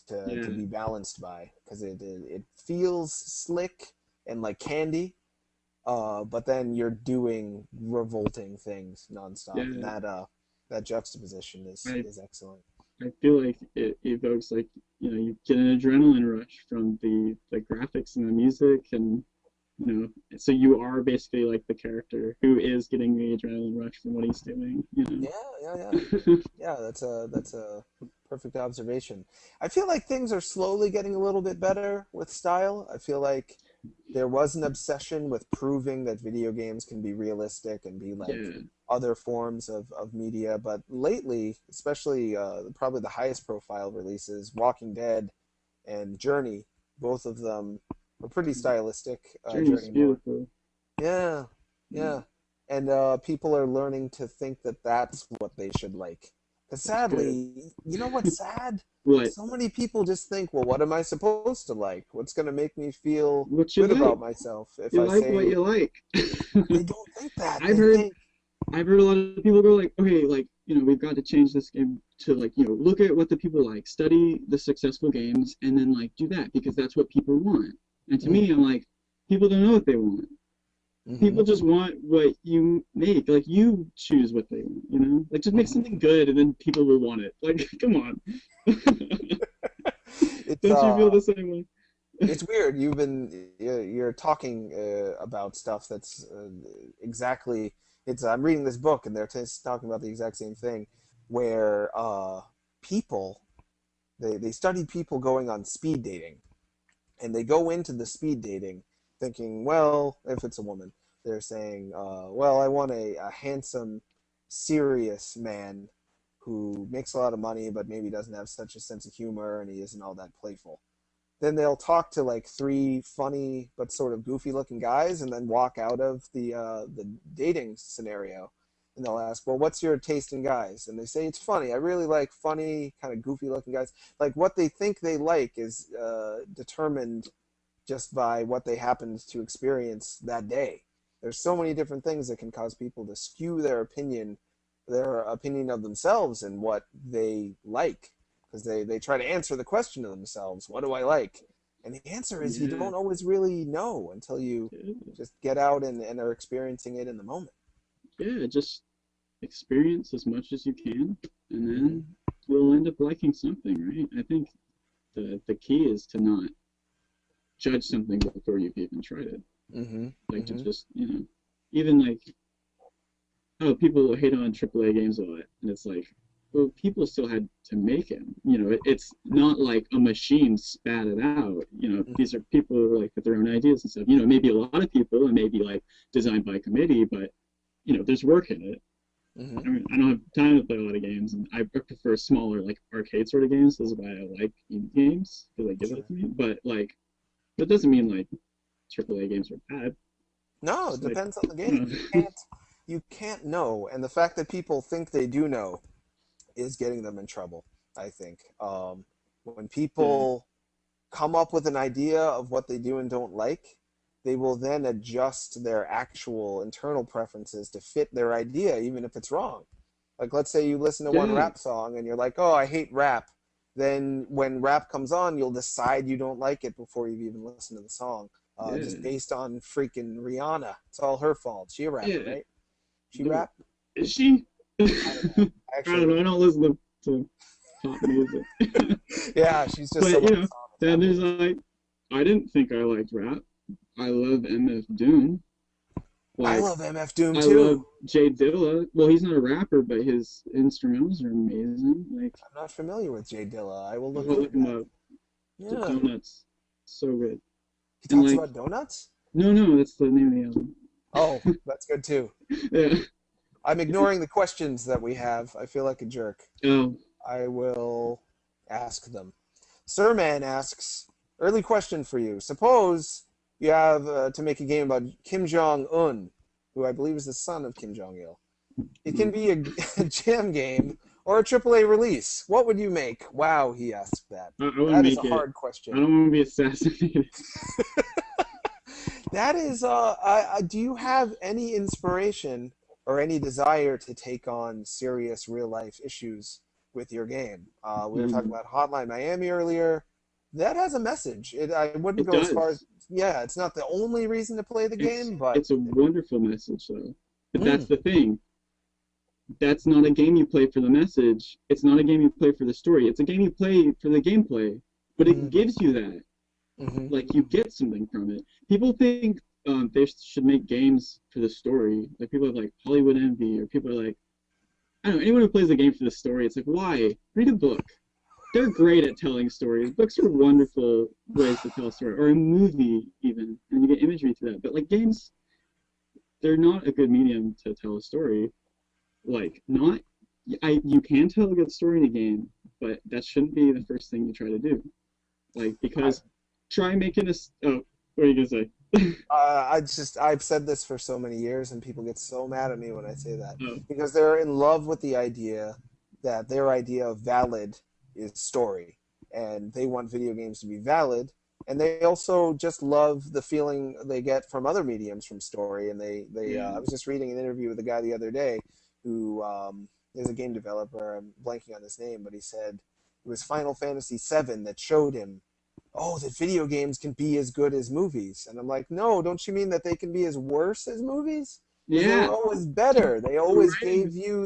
to Yeah, be balanced by because it feels slick and like candy, but then you're doing revolting things nonstop, and yeah. that juxtaposition I is excellent. I feel like it evokes like you get an adrenaline rush from the graphics and the music and so you are basically like the character who is getting the adrenaline rush from what he's doing. Yeah, yeah, yeah, yeah. That's a perfect observation. I feel like things are slowly getting a little bit better with style. I feel like there was an obsession with proving that video games can be realistic and be like Yeah, other forms of media, but lately, especially probably the highest profile releases, Walking Dead and Journey, both of them were pretty stylistic. Journey's Journey more. beautiful. Yeah, Yeah, yeah. And people are learning to think that that's what they should like. Because that's good. sadly, you know what's sad? What So many people just think, well, what am I supposed to like? What's going to make me feel what you good like? about myself if You I like what say you like. they don't think that? I've They heard think, I've heard a lot of people go like, okay, like, we've got to change this game to like, look at what the people like, study the successful games, and then like do that because that's what people want. And to me, I'm like, people don't know what they want. mm-hmm, People just want what you make. Like you choose what they want. Like just make hmm. something good, and then people will want it. Like, come on. It's Don't you feel the same way? it's weird. You're talking about stuff that's exactly. It's I'm reading this book and they're talking about the exact same thing, where people they studied people going on speed dating, and they go into the speed dating thinking, well, if it's a woman, they're saying, well, I want a handsome, serious man who makes a lot of money but maybe doesn't have such a sense of humor and he isn't all that playful. Then they'll talk to like three funny but sort of goofy looking guys and then walk out of the dating scenario. And they'll ask, well, what's your taste in guys? And they say, it's funny. I really like funny, kind of goofy looking guys. Like what they think they like is determined just by what they happened to experience that day. There's so many different things that can cause people to skew their opinion of themselves and what they like, because they try to answer the question to themselves, what do I like? And the answer is you don't always really know until you just get out and are experiencing it in the moment. Yeah, just experience as much as you can, and then you'll end up liking something, right? I think the key is to not judge something before you've even tried it. To just, even like, oh, people hate on AAA games a lot, and it's like, well, people still had to make it. It's not like a machine spat it out. These are people like with their own ideas and stuff. Maybe a lot of people, and maybe like designed by committee, but there's work in it. I mean, I don't have time to play a lot of games, and I prefer smaller, like arcade sort of games. This is why I like indie games, because they give it to me. But like, that doesn't mean like AAA games are bad. No, it depends on the game. You can't know, and the fact that people think they do know is getting them in trouble, I think. When people come up with an idea of what they do and don't like, they will then adjust their actual internal preferences to fit their idea, even if it's wrong. Like, let's say you listen to one rap song and you're like, oh, I hate rap. Then when rap comes on, you'll decide you don't like it before you've even listened to the song, just based on freaking Rihanna. It's all her fault. She a rapper, right? She rap? Is she? Actually, I don't know. I don't listen to pop music. Yeah, she's just. But then there's like, I didn't think I liked rap. I love MF Doom. I love MF Doom too. I love Jay Dilla. Well, he's not a rapper, but his instrumentals are amazing. Like, I'm not familiar with Jay Dilla. I will look him up. Yeah. The Donuts, so good. He talks about donuts? No, that's the name of the album. Oh, that's good too. Yeah. I'm ignoring the questions that we have. I feel like a jerk. Oh. I will ask them. Sirman asks, early question for you. Suppose you have to make a game about Kim Jong-un, who I believe is the son of Kim Jong-il. It can be a jam game or a AAA release. What would you make? Wow, he asked that. That is a hard question. I don't want to be assassinated. That is, do you have any inspiration or any desire to take on serious real-life issues with your game? We were talking about Hotline Miami earlier. That has a message. I wouldn't go as far as... Yeah, it's not the only reason to play the game, but... It's a wonderful message, though. But that's the thing. That's not a game you play for the message. It's not a game you play for the story. It's a game you play for the gameplay. But it gives you that. Like, you get something from it. People think they should make games for the story. Like, people have, like, Hollywood envy, or people are like... I don't know, anyone who plays the game for the story, it's like, why? Read a book. They're great at telling stories. Books are wonderful ways to tell a story, or a movie even, and you get imagery through that. But like games, they're not a good medium to tell a story. Like you can tell a good story in a game, but that shouldn't be the first thing you try to do. Like because try making what are you gonna say? I've said this for so many years, and people get so mad at me when I say that because they're in love with the idea that their idea of valid is story, and they want video games to be valid, and they also just love the feeling they get from other mediums from story. And I was just reading an interview with a guy the other day who is a game developer. I'm blanking on his name, but he said it was Final Fantasy VII that showed him, that video games can be as good as movies. And I'm like, no, don't you mean that they can be as worse as movies? Yeah. They were always better. They always gave you...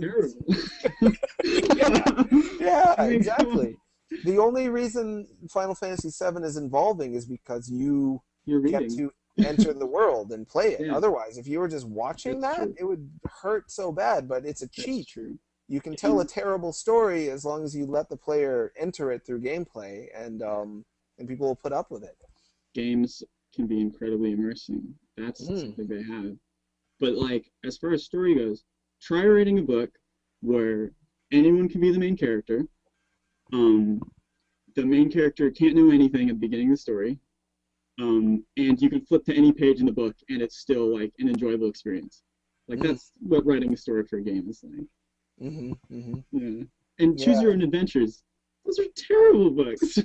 Yeah, exactly. The only reason Final Fantasy VII is involving is because you get to enter the world and play it. Otherwise, if you were just watching it would hurt so bad. But it's a cheat. True. You can tell a terrible story as long as you let the player enter it through gameplay, and people will put up with it. Games can be incredibly immersing. That's something they have. But like, as far as story goes, try writing a book where anyone can be the main character. The main character can't know anything at the beginning of the story. And you can flip to any page in the book, and it's still like an enjoyable experience. Like that's what writing a story for a game is like. Yeah. And choose your own adventures. Those are terrible books.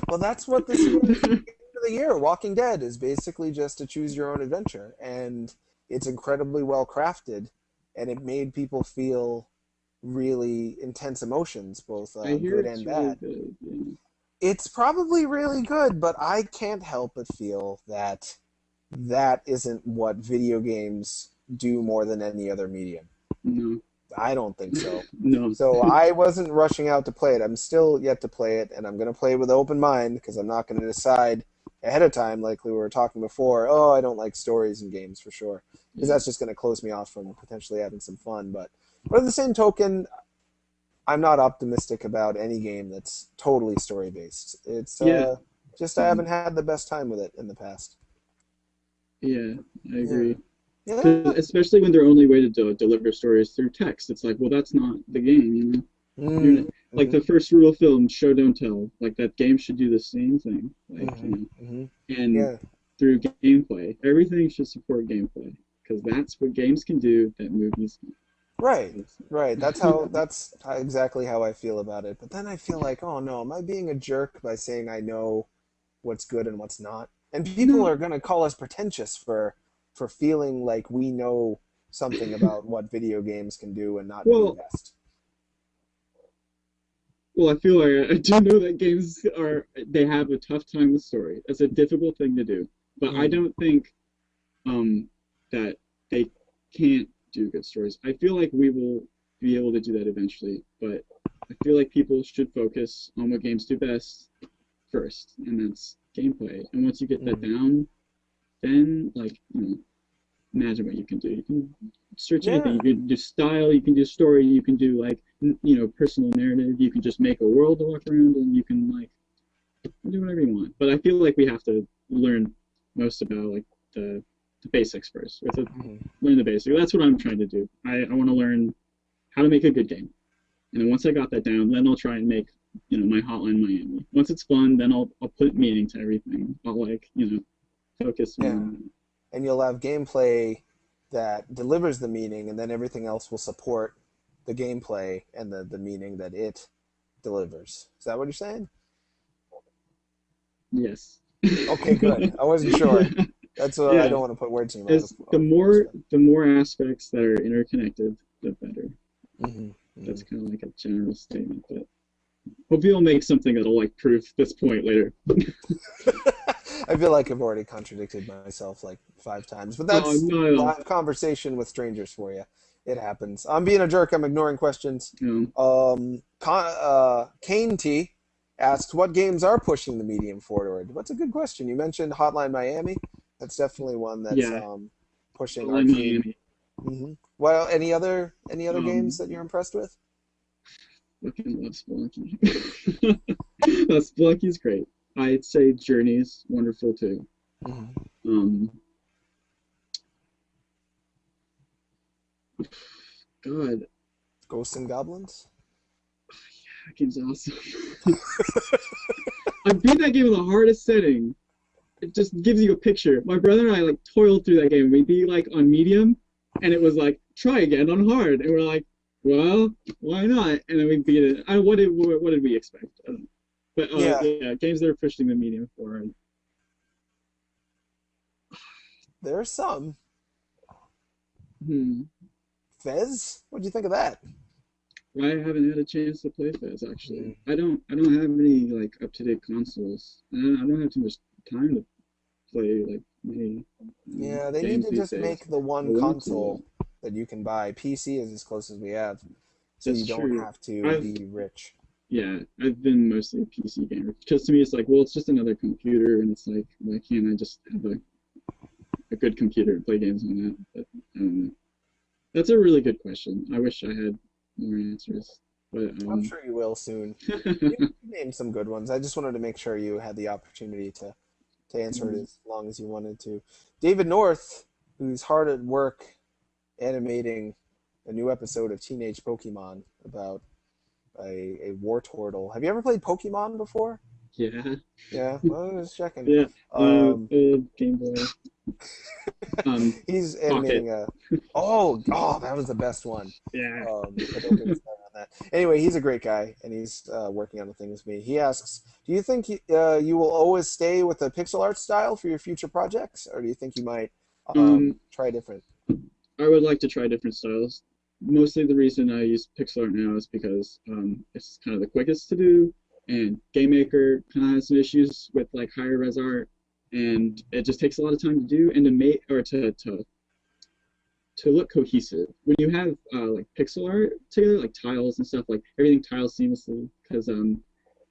Well, that's what this game of the year, Walking Dead, is basically just to choose your own adventure, and it's incredibly well crafted, and it made people feel really intense emotions, both good and bad. Really good, yeah. It's probably really good, but I can't help but feel that that isn't what video games do more than any other medium. No. I don't think so. No. So I wasn't rushing out to play it. I'm still yet to play it, and I'm going to play it with an open mind because I'm not going to decide ahead of time, like we were talking before, oh, I don't like stories in games for sure, because that's just going to close me off from potentially having some fun. But at the same token, I'm not optimistic about any game that's totally story-based. It's just I haven't had the best time with it in the past. Yeah, I agree. Yeah. Especially when their only way to deliver stories through text. It's like, well, that's not the game, you know? Like the first rule of film, show, don't tell. Like that game should do the same thing. Like, you know? And through gameplay, everything should support gameplay. Because that's what games can do that movies can't. Right. That's exactly how I feel about it. But then I feel like, oh no, am I being a jerk by saying I know what's good and what's not? And people are going to call us pretentious for feeling like we know something about what video games can do and not do best. Well, I feel like I do know that games they have a tough time with story. It's a difficult thing to do. But I don't think that they can't do good stories. I feel like we will be able to do that eventually, but I feel like people should focus on what games do best first, and that's gameplay. And once you get that down, then, like, you know, imagine what you can do. You can search anything. You can do style, you can do story, you can do, like, you know, personal narrative. You can just make a world to walk around, and you can, like, do whatever you want. But I feel like we have to learn most about, like, the basics first. We have to learn the basics. That's what I'm trying to do. I want to learn how to make a good game. And then once I got that down, then I'll try and make, you know, my Hotline Miami. Once it's fun, then I'll put meaning to everything. I'll, like, you know, focus on... And you'll have gameplay that delivers the meaning, and then everything else will support the gameplay and the meaning that it delivers. Is that what you're saying? Yes. Okay, good. I wasn't sure. That's what I don't want to put words in your mouth. The more aspects that are interconnected, the better. That's kind of like a general statement, but hopefully I'll make something that'll, like, prove this point later. I feel like I've already contradicted myself like 5 times, but that's live conversation with strangers for you. It happens. I'm being a jerk. I'm ignoring questions. Kane T asks, what games are pushing the medium forward? That's a good question. You mentioned Hotline Miami. That's definitely one that's pushing arcade. Well, any other games that you're impressed with? Fucking love Spelunky. Spelunky's great. I'd say Journey's wonderful too. God. Ghosts and Goblins? Oh, yeah, that game's awesome. I beat that game in the hardest setting. It just gives you a picture. My brother and I, like, toiled through that game. We'd be, like, on medium, and it was like, try again on hard. And we're like, well, why not? And then we beat it. What did we expect? I don't know. But games that are pushing the medium forward. There are some. Fez? What do you think of that? I haven't had a chance to play Fez, actually. I don't have any, like, up-to-date consoles. And I don't have too much time to play, like, many they need to just make the one console that you can buy. PC is as close as we have, so you don't have to be rich. Yeah, I've been mostly a PC gamer. Because to me, it's like, well, it's just another computer, and it's like, why can't I just have a good computer to play games on that? But I don't know. That's a really good question. I wish I had more answers. But I'm sure you will soon. You named some good ones. I just wanted to make sure you had the opportunity to answer it as long as you wanted to. David North, who's hard at work animating a new episode of Teenage Pokemon about a war turtle. Have you ever played Pokemon before? yeah, Yeah, well, I was checking. yeah. Um, Game Boy. he's Pocket. animating a. Oh, that was the best one. Yeah. But don't get me started on that. Anyway, he's a great guy, and he's working on the thing with me. He asks, "Do you think you will always stay with the pixel art style for your future projects, or do you think you might try different?" I would like to try different styles. Mostly the reason I use pixel art now is because it's kind of the quickest to do, and GameMaker kind of has some issues with like higher res art, and it just takes a lot of time to do and to make or to look cohesive. When you have like pixel art together, like tiles and stuff, like everything tiles seamlessly, because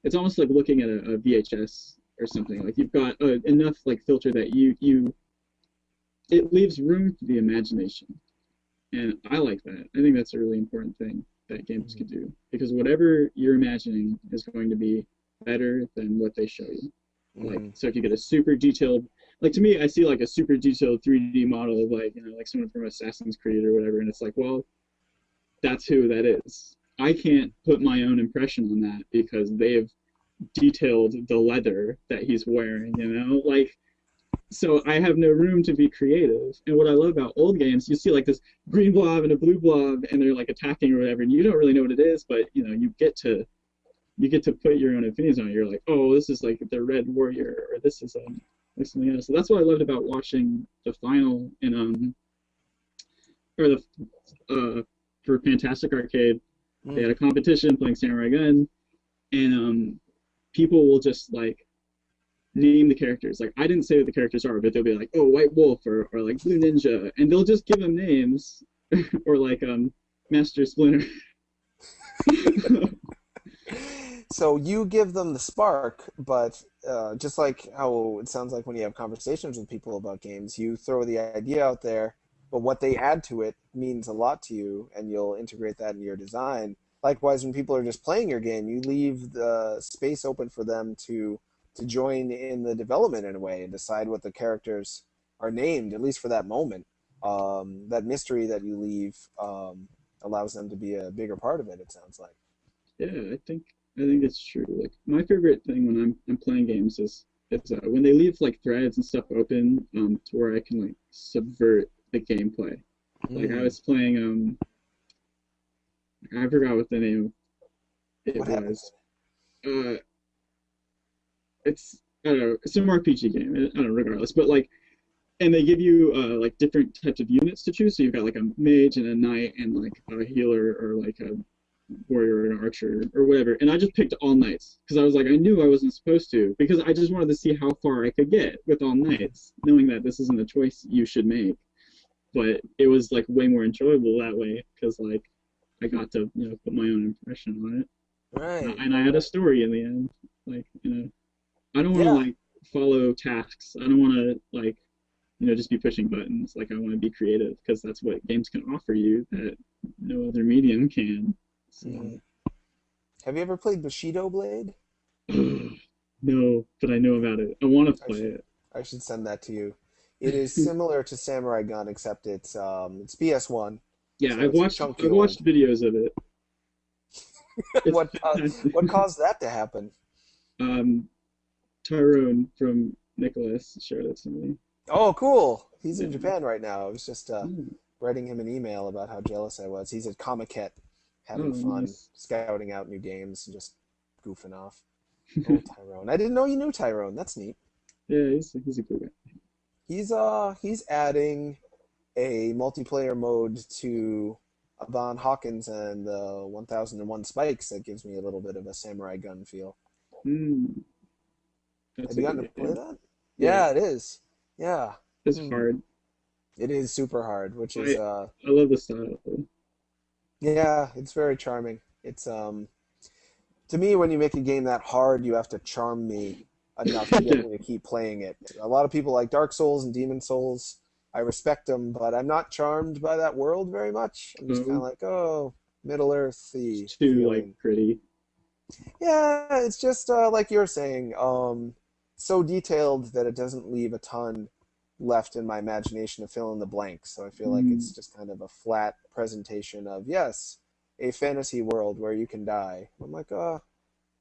it's almost like looking at a VHS or something. Like you've got enough like filter that you it leaves room for the imagination. And I like that. I think that's a really important thing that games can do, because whatever you're imagining is going to be better than what they show you. Like, so if you get a super detailed, like to me, I see like a super detailed 3D model of like, like someone from Assassin's Creed or whatever, and it's like, well, that's who that is. I can't put my own impression on that because they've detailed the leather that he's wearing, like, so I have no room to be creative. And what I love about old games, you see like this green blob and a blue blob, and they're like attacking or whatever, and you don't really know what it is, but you get to put your own opinions on it. You're like, oh, this is like the Red Warrior, or this is something else. So that's what I loved about watching the final in or the for Fantastic Arcade. They had a competition playing Samurai Gunn, and people will just like name the characters. Like, I didn't say what the characters are, but they'll be like, oh, White Wolf, or like Blue Ninja, and they'll just give them names, or like Master Splinter. So you give them the spark, but just like how it sounds like when you have conversations with people about games, you throw the idea out there, but what they add to it means a lot to you, and you'll integrate that in your design. Likewise, when people are just playing your game, you leave the space open for them to join in the development in a way and decide what the characters are named, at least for that moment. That mystery that you leave allows them to be a bigger part of it, it sounds like. Yeah, I think it's true. Like, my favorite thing when I'm playing games is when they leave like threads and stuff open to where I can like subvert the gameplay. Like, I was playing I forgot what the name it What was. It's, I don't know, it's an RPG game. I don't know, regardless, but like, and they give you like different types of units to choose. So you've got like a mage and a knight and like a healer or like a warrior or an archer or whatever. And I just picked all knights because I was like, I knew I wasn't supposed to, because I just wanted to see how far I could get with all knights, knowing that this isn't a choice you should make. But it was like way more enjoyable that way because like I got to put my own impression on it. Right. And I had a story in the end. Like, I don't want to like follow tasks. I don't want to like just be pushing buttons. Like, I want to be creative because that's what games can offer you that no other medium can. So. Have you ever played Bushido Blade? No, but I know about it. I want to play it. I should send that to you. It is similar to Samurai Gunn, except it's PS1. Yeah, so I've watched videos of it. What caused that to happen? Tyrone from Nicholas showed it to me. Oh, cool! He's in Japan right now. I was just writing him an email about how jealous I was. He's at Comiket, having fun, scouting out new games, and just goofing off. Oh, Tyrone! I didn't know you knew Tyrone. That's neat. Yeah, he's a cool guy. He's adding a multiplayer mode to Von Hawkins and the 1001 Spikes that gives me a little bit of a Samurai Gunn feel. Have you gotten to play that? Yeah, it is. Yeah. It's hard. It is super hard, which is I love the style. Yeah, it's very charming. It's to me, when you make a game that hard, you have to charm me enough to get me to keep playing it. A lot of people like Dark Souls and Demon Souls. I respect them, but I'm not charmed by that world very much. I'm just kind of like, oh, Middle earthy It's too like feeling. gritty. Yeah, it's just like you're saying, so detailed that it doesn't leave a ton left in my imagination to fill in the blanks. So I feel like it's Mm, just kind of a flat presentation of, yes, a fantasy world where you can die. I'm like,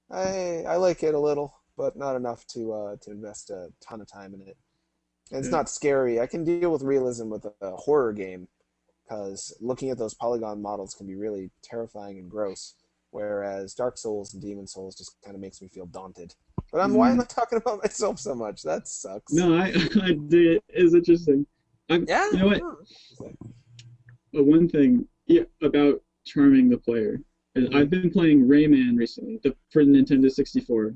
I like it a little, but not enough to invest a ton of time in it. And it's yeah. not scary. I can deal with realism with a horror game because looking at those polygon models can be really terrifying and gross. Whereas Dark Souls and Demon Souls just kind of makes me feel daunted. But why am Mm. I talking about myself so much? That sucks. No, I I do it. It's interesting. I'm, Yeah. you know what? One thing, yeah, about charming the player is Mm-hmm. I've been playing Rayman recently, for the Nintendo 64,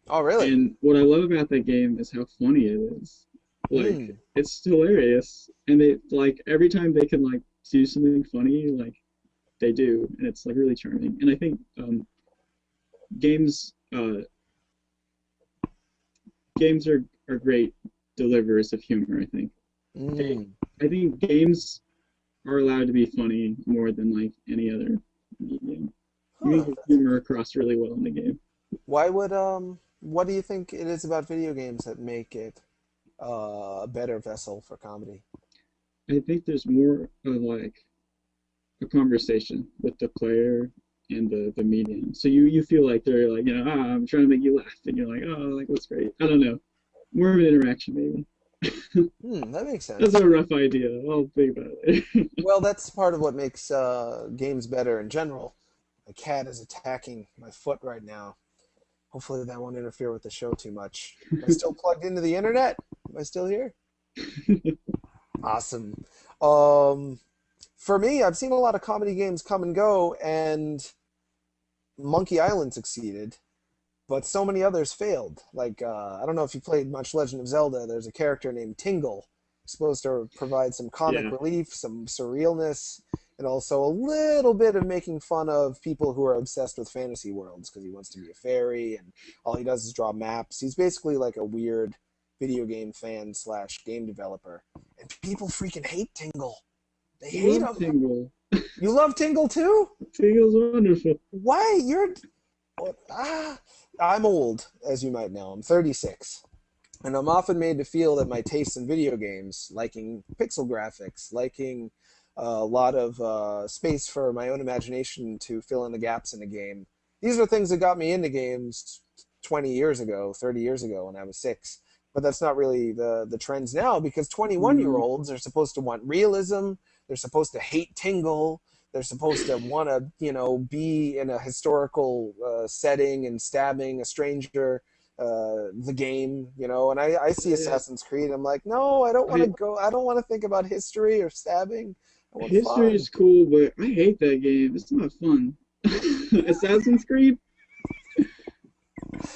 Oh, really? and what I love about that game is how funny it is. Like, Mm. it's hilarious, and they like every time they can like do something funny, like they do, and it's like really charming. And I think games games are great deliverers of humor. I think they, Mm. I think games are allowed to be funny more than like any other medium. You can Huh. get humor across really well in the game. Why would what do you think it is about video games that make it a better vessel for comedy? I think there's more of like a conversation with the player and the medium. So you feel like they're like, I'm trying to make you laugh, and you're like, oh, like that's great. I don't know, more of an interaction maybe. That makes That's sense. a rough idea. I'll think about it. Well, that's part of what makes games better in general. My cat is attacking my foot right now. Hopefully that won't interfere with the show too much. Am I still plugged into the internet? Am I still here? Awesome. Um, for me, I've seen a lot of comedy games come and go, and Monkey Island succeeded, but so many others failed. Like, I don't know if you played much Legend of Zelda. There's a character named Tingle, supposed to provide some comic Yeah, relief, some surrealness, and also a little bit of making fun of people who are obsessed with fantasy worlds because he wants to be a fairy and all he does is draw maps. He's basically like a weird video game fan slash game developer. And people freaking hate Tingle. They I hate love him. Tingle. You love Tingle too? Tingle's wonderful. Why? Ah, I'm old, as you might know. I'm 36. And I'm often made to feel that my tastes in video games, liking pixel graphics, liking a lot of space for my own imagination to fill in the gaps in a game, these are things that got me into games 20 years ago, 30 years ago when I was 6. But that's not really the trends now because 21-year Mm, olds are supposed to want realism. They're supposed to hate Tingle. They're supposed to want to, be in a historical setting and stabbing a stranger, the game, and I see yeah. Assassin's Creed. I'm like, no, I don't want to I go. I don't want to think about history or stabbing. I want History fun. is cool, but I hate that game. It's not fun. Assassin's Creed?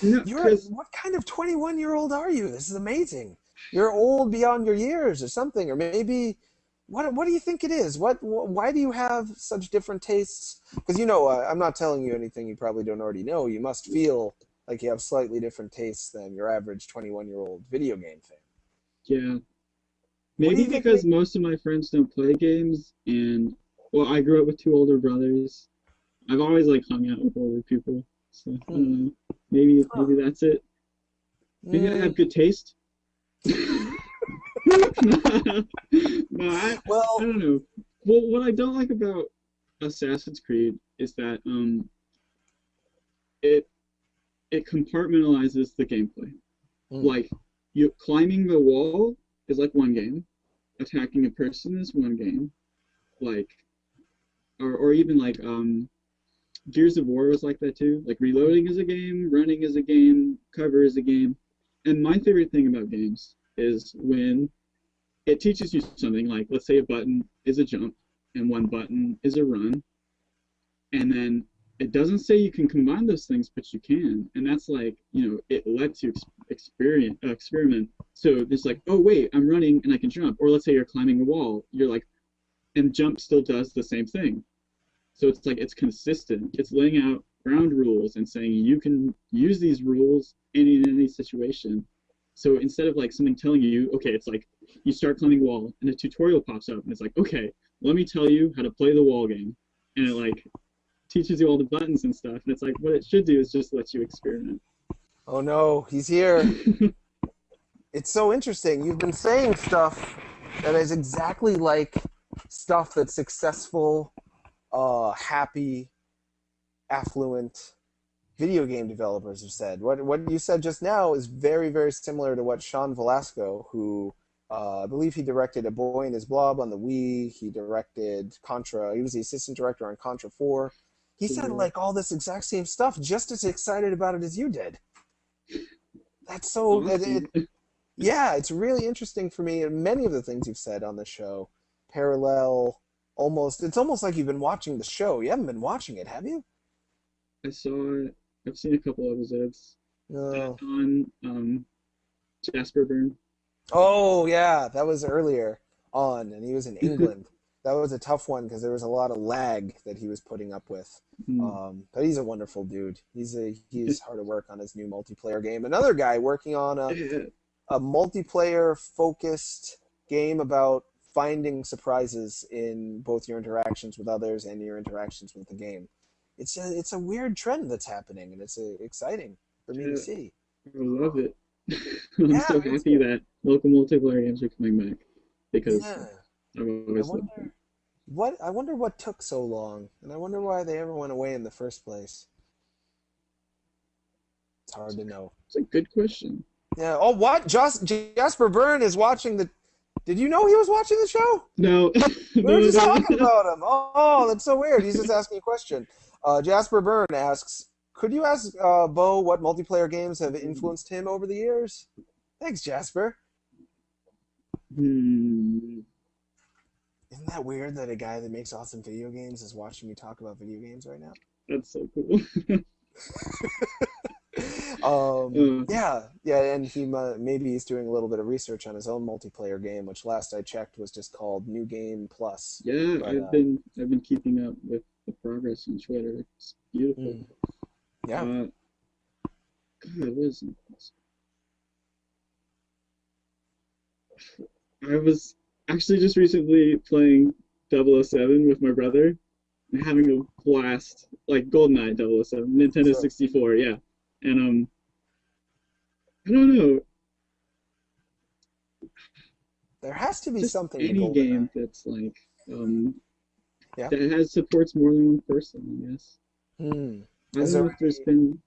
No, because What kind of 21-year-old are you? This is amazing. You're old beyond your years or something, or maybe what do you think it is? Why do you have such different tastes? Because I'm not telling you anything you probably don't already know. You must feel like you have slightly different tastes than your average 21-year-old video game fan. yeah, What do maybe you think because most of my friends don't play games, and well, I grew up with two older brothers. I've always like hung out with older people, so I Hmm. don't know. Maybe Huh. that's it. Maybe I Mm, have good taste. No, I well, don't know. Well, what I don't like about Assassin's Creed is that it it compartmentalizes the gameplay. mm, Like you climbing the wall is like one game, attacking a person is one game, like or even like Gears of War was like that too. Like reloading is a game, running is a game, cover is a game. And my favorite thing about games is when it teaches you something like let's say a button is a jump and one button is a run and then it doesn't say you can combine those things but you can and that's like it lets you experiment so it's like oh wait I'm running and I can jump or let's say you're climbing a wall you're like and jump still does the same thing so it's like it's consistent it's laying out ground rules and saying you can use these rules in any situation so instead of like something telling you okay it's like you start climbing wall and a tutorial pops up and it's like okay let me tell you how to play the wall game and it like teaches you all the buttons and stuff. And it's like what it should do is just let you experiment. Oh no, he's here. It's so interesting. You've been saying stuff that is exactly like stuff that successful, happy, affluent video game developers have said. What you said just now is very, very similar to what Sean Velasco, who I believe he directed A Boy and His Blob on the Wii. He directed Contra. He was the assistant director on Contra 4. He said like all this exact same stuff, just as excited about it as you did. That's so. Yeah, it's really interesting for me. And many of the things you've said on the show parallel almost. It's almost like you've been watching the show. You haven't been watching it, have you? I saw it. I've seen a couple episodes. No. On Jasper Byrne. Oh yeah, that was earlier on, and he was in England. That was a tough one because there was a lot of lag that he was putting up with. But he's a wonderful dude. He's hard to work on his new multiplayer game. Another guy working on a multiplayer focused game about finding surprises in both your interactions with others and your interactions with the game. It's a weird trend that's happening, and it's exciting for me to see. I love it. I'm so happy that local multiplayer games are coming back because I've always loved them. I wonder what took so long, and I wonder why they ever went away in the first place. It's hard to know. It's a good question. Yeah. Oh, what? Jasper Byrne is watching the. Did you know he was watching the show? No. We were just talking about him. Oh, that's so weird. He's just asking a question. Jasper Byrne asks, could you ask Beau what multiplayer games have influenced him over the years? Thanks, Jasper. Isn't that weird that a guy that makes awesome video games is watching me talk about video games right now? That's so cool. Yeah, and he maybe he's doing a little bit of research on his own multiplayer game, which last I checked was just called New Game Plus. Yeah, but, I've been keeping up with the progress on Twitter. It's beautiful. Yeah. God, what is it? I was actually just recently playing 007 with my brother and having a blast, like GoldenEye 007, Nintendo 64, yeah. And I don't know. There has to be just something. Any game that's like that supports more than one person, I guess. I don't know if there's been.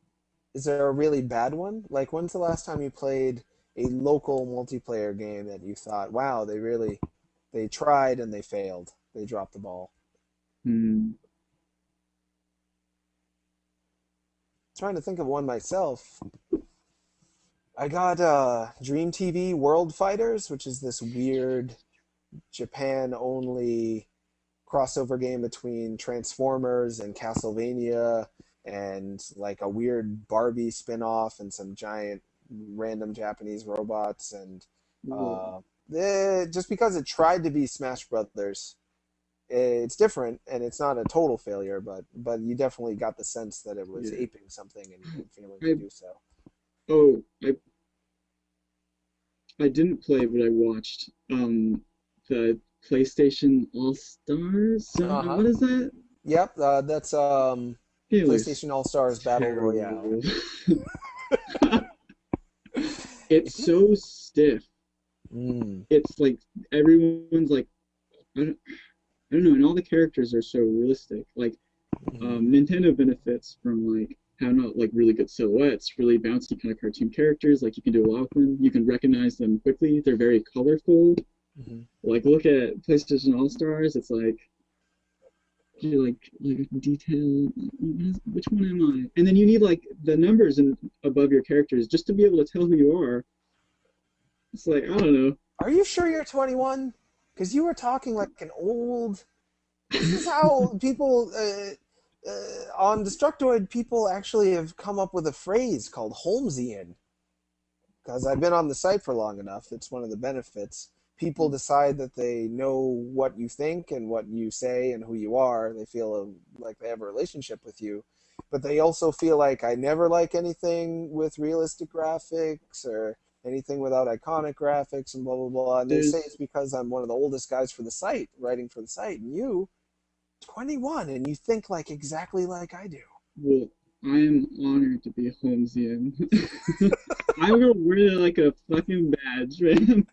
Is there a really bad one? Like, when's the last time you played a local multiplayer game that you thought, wow, they tried and they failed. They dropped the ball. Trying to think of one myself. I got Dream TV World Fighters, which is this weird Japan-only crossover game between Transformers and Castlevania, and like a weird Barbie spin-off and some giant random Japanese robots. And just because it tried to be Smash Brothers, it's different, and it's not a total failure, but you definitely got the sense that it was aping something and failing to do so. Oh, I didn't play, but I watched the PlayStation All Stars. What is that? Yep, that's PlayStation All Stars Battle Royale. It's so stiff. It's like everyone's like, I don't know, and all the characters are so realistic. Like, Nintendo benefits from like having like really good silhouettes, really bouncy kind of cartoon characters. Like you can do a lot with them. You can recognize them quickly. They're very colorful. Like look at PlayStation All Stars. It's like you're like detail. Which one am I? And then you need like the numbers above your characters just to be able to tell who you are. It's like I don't know. Are you sure you're 21? Because you were talking like an old. This is how people on Dtoid people actually have come up with a phrase called Holmesian. Because I've been on the site for long enough, it's one of the benefits. People decide that they know what you think and what you say and who you are. They feel like they have a relationship with you. But they also feel like I never like anything with realistic graphics or anything without iconic graphics and blah, blah, blah. And they say it's because I'm one of the oldest guys for the site, writing for the site. And you 21, and you think like exactly like I do. Well, I am honored to be a Holmesian. I'm gonna wear it like a fucking badge, man.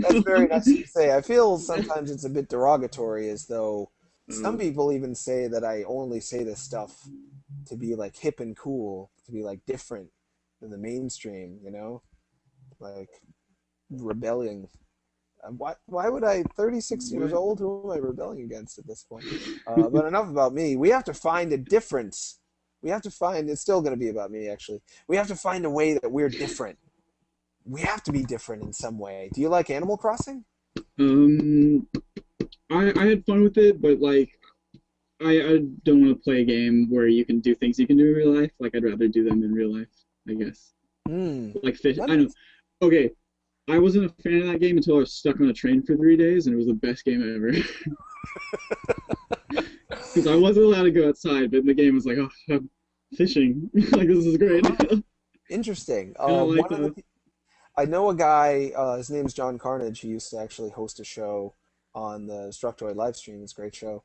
That's very nice to say. I feel sometimes it's a bit derogatory, as though some Uh, people even say that I only say this stuff to be like hip and cool, to be like different than the mainstream, you know? Like rebelling. Why would I, 36 years what? old, who am I rebelling against at this point? But enough about me. We have to find a difference. We have to find, it's still going to be about me, actually. We have to find a way that we're different. We have to be different in some way. Do you like Animal Crossing? Um, I had fun with it, but like I don't want to play a game where you can do things you can do in real life. Like I'd rather do them in real life, I guess. Hmm. Like fish. That I know. makes Okay, I wasn't a fan of that game until I was stuck on a train for 3 days, and it was the best game ever. Because I wasn't allowed to go outside, but in the game was like, oh, I'm fishing. Like this is great. interesting. And I like I know a guy. His name's John Carnage. He used to actually host a show on the Dtoid live stream. It's a great show.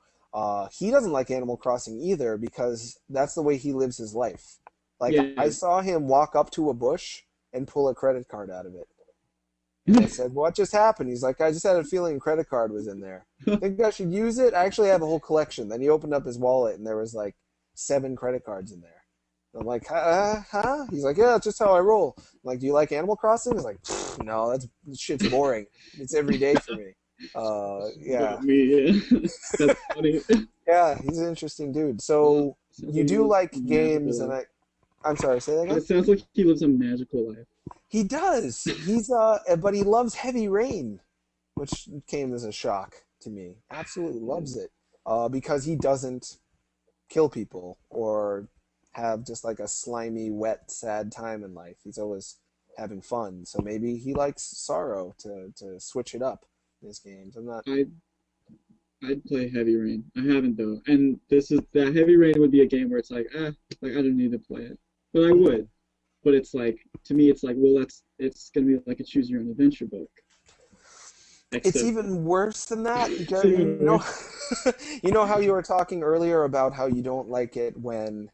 He doesn't like Animal Crossing either because that's the way he lives his life. Like I yeah. saw him walk up to a bush and pull a credit card out of it. And I said, "What just happened?" He's like, "I just had a feeling a credit card was in there. Think I should use it?" I actually have a whole collection. Then he opened up his wallet and there was like 7 credit cards in there. I'm like, huh? He's like, yeah, that's just how I roll. I'm like, do you like Animal Crossing? He's like, no, this shit's boring. It's every day for me. Yeah. Me, yeah. That's funny. Yeah, he's an interesting dude. Well, So sounds you like he do lives like a games, magical and life. I'm sorry, say that again? It sounds like he lives a magical life. He does. But he loves Heavy Rain, which came as a shock to me. Absolutely loves it. Because he doesn't kill people or have just like a slimy, wet, sad time in life. He's always having fun. So maybe he likes sorrow to switch it up in his games. I'm not. I I'd play Heavy Rain. I haven't though, and this is that Heavy Rain would be a game where it's like like I don't need to play it, but I would. But it's like to me, it's like well, it's gonna be like a choose your own adventure book. It's Except even worse than that it's because even you know how you were talking earlier about how you don't like it when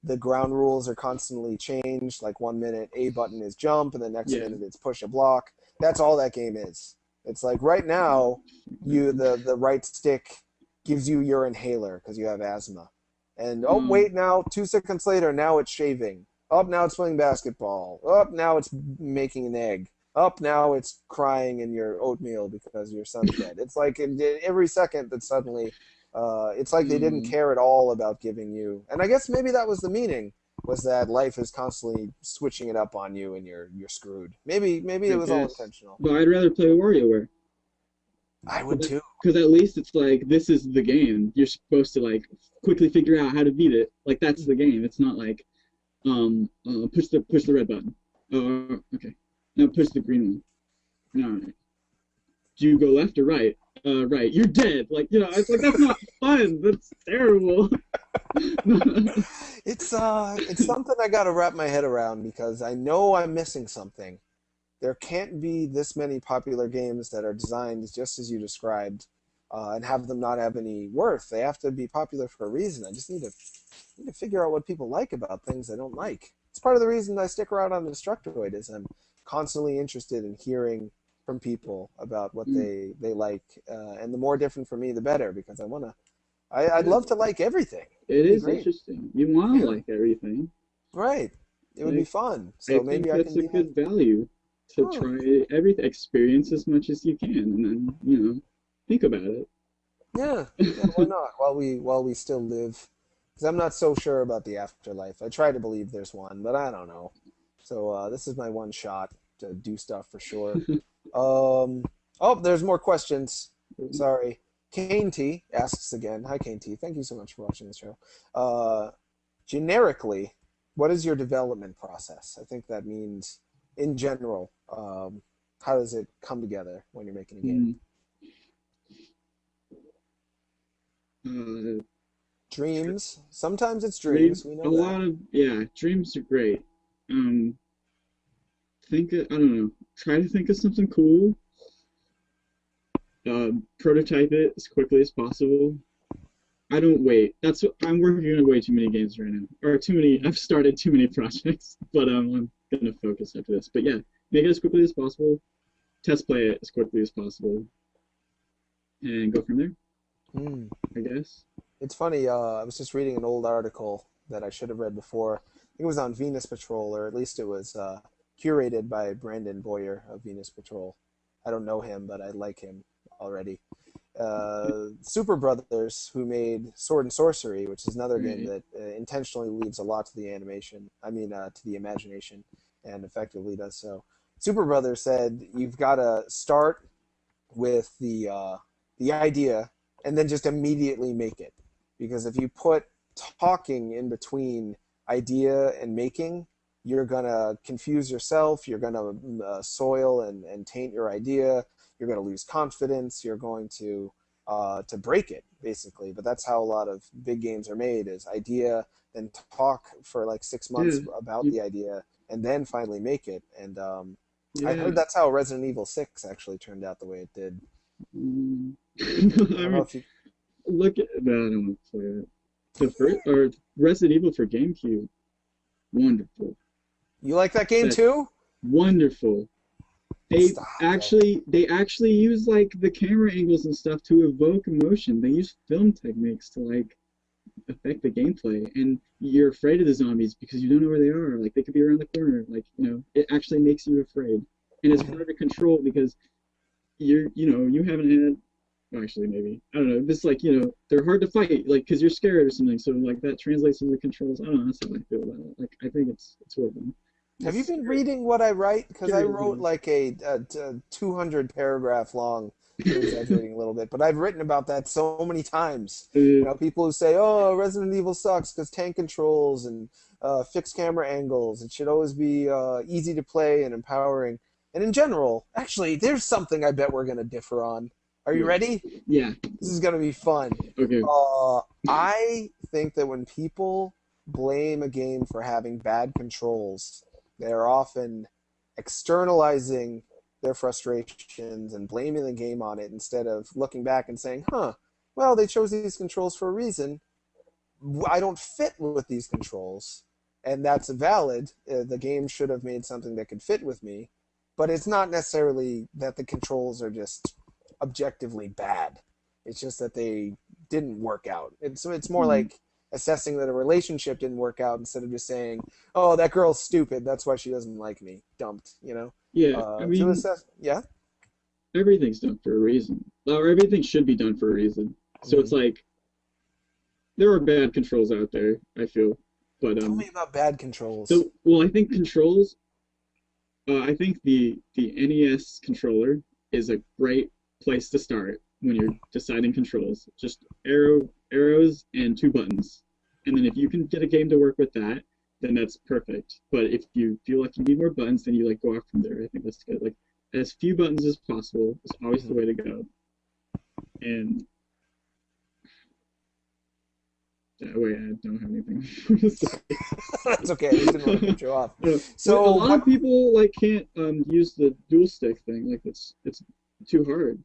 the ground rules are constantly changed. Like 1 minute A button is jump, and the next yeah. minute it's push a block. That's all that game is. It's like right now, the right stick gives you your inhaler because you have asthma, and oh Um, wait, now 2 seconds later, now it's shaving. Up now it's playing basketball. Up now it's making an egg. Up now it's crying in your oatmeal because your son's dead. It's like every second that suddenly it's like they didn't um, care at all about giving you. And I guess maybe that was the meaning, was that life is constantly switching it up on you and you're screwed. Maybe I it was all guess, intentional. but I'd rather play WarioWare I would too. because at least it's like this is the game. You're supposed to like quickly figure out how to beat it. Like that's the game. It's not like push the red button. Oh, okay. Now push the green one. All right. Do you go left or right? Right. You're dead. Like it's like that's not fun. That's terrible. It's something I got to wrap my head around because I know I'm missing something. There can't be this many popular games that are designed just as you described, and have them not have any worth. They have to be popular for a reason. I just need to figure out what people like about things I don't like. It's part of the reason I stick around on Destructoid is I'm constantly interested in hearing from people about what they like, and the more different for me, the better, because I'd Yeah, love to like everything. it It'd be is great. interesting. You want to Yeah, like everything. right. It would be Like fun. I So think maybe I can that's a be that. good value to Hmm. try everything, experience as much as you can, and then think about it. Yeah, yeah. Why not? While we still live, because I'm not so sure about the afterlife. I try to believe there's one, but I don't know. So this is my one shot to do stuff for sure. Um, oh, there's more questions. Sorry. Kane T asks again. Hi, Kane T. Thank you so much for watching the show. Uh, Generically, what is your development process? I think that means in general. How does it come together when you're making a game? Mm, uh, Dreams. Sometimes it's dream, dreams. We a know that. lot of dreams are great. Um, I don't know. Try to think of something cool. Prototype it as quickly as possible. I don't wait. That's what I'm working on way too many games right now, or too many. I've started too many projects, but I'm gonna focus after this. But yeah, make it as quickly as possible. Test play it as quickly as possible, and go from there. Mm. I guess. It's funny. I was just reading an old article that I should have read before. I think it was on Venus Patrol, or at least it was curated by Brandon Boyer of Venus Patrol. I don't know him, but I like him already. Super Brothers, who made Sword and Sorcery, which is another game that intentionally leaves a lot to the animation. I mean, to the imagination, and effectively does so. Super Brothers said you've got to start with the idea and then just immediately make it, because if you put talking in between idea and making, you're gonna confuse yourself. You're gonna soil and taint your idea. You're gonna lose confidence. You're going to break it, basically. But that's how a lot of big games are made: is idea, then talk for like 6 months about the idea, and then finally make it. And I heard that's how Resident Evil 6 actually turned out the way it did. I mean, look at that. I don't want to play it. The first or Resident Evil for GameCube, wonderful. You like that game too? Wonderful. They actually use like the camera angles and stuff to evoke emotion. They use film techniques to like affect the gameplay, and you're afraid of the zombies because you don't know where they are. Like they could be around the corner. Like it actually makes you afraid, and it's hard to control because you haven't had. Actually, maybe I don't know. This they're hard to fight, like because you're scared or something. So like that translates into the controls. I don't know. That's how I feel about it. Like I think it's working. Have you been reading what I write? Because I wrote like a 200 paragraph long, exaggerating a little bit, but I've written about that so many times. People who say, "Oh, Resident Evil sucks because tank controls and fixed camera angles. It should always be easy to play and empowering." And in general, actually, there's something I bet we're going to differ on. Are you ready? Yeah. This is going to be fun. Okay. I think that when people blame a game for having bad controls, they're often externalizing their frustrations and blaming the game on it instead of looking back and saying, well, they chose these controls for a reason. I don't fit with these controls, and that's valid. The game should have made something that could fit with me, but it's not necessarily that the controls are just objectively bad. It's just that they didn't work out. So it's more like assessing that a relationship didn't work out instead of just saying, "Oh, that girl's stupid. That's why she doesn't like me." Dumped, Yeah, I mean, everything's done for a reason, or everything should be done for a reason. So it's like there are bad controls out there. I feel, but tell me about bad controls. So, well, I think controls. I think the NES controller is a great place to start when you're deciding controls. Just arrows and 2 buttons, and then if you can get a game to work with that, then that's perfect. But if you feel like you need more buttons, then you like go off from there. I think that's good. Like as few buttons as possible is always the way to go. And that way I don't have anything. That's okay. I just didn't want to cut you off. So a lot of people like can't use the dual stick thing. Like it's too hard.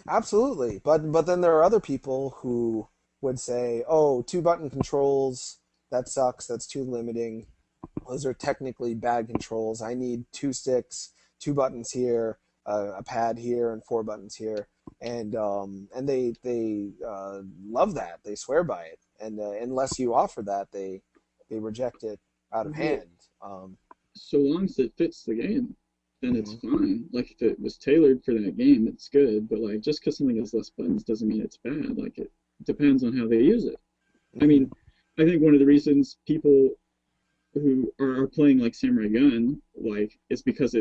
Absolutely, but then there are other people who would say, "Oh, 2-button controls, that sucks. That's too limiting. Those are technically bad controls. I need 2 sticks, 2 buttons here, a pad here, and 4 buttons here." And they love that. They swear by it, and unless you offer that, they reject it out of hand. So long as it fits the game, then it's fine. Like if it was tailored for that game, it's good. But like just because something has less buttons doesn't mean it's bad. Like it depends on how they use it. I mean, I think one of the reasons people who are playing like Samurai Gunn like is because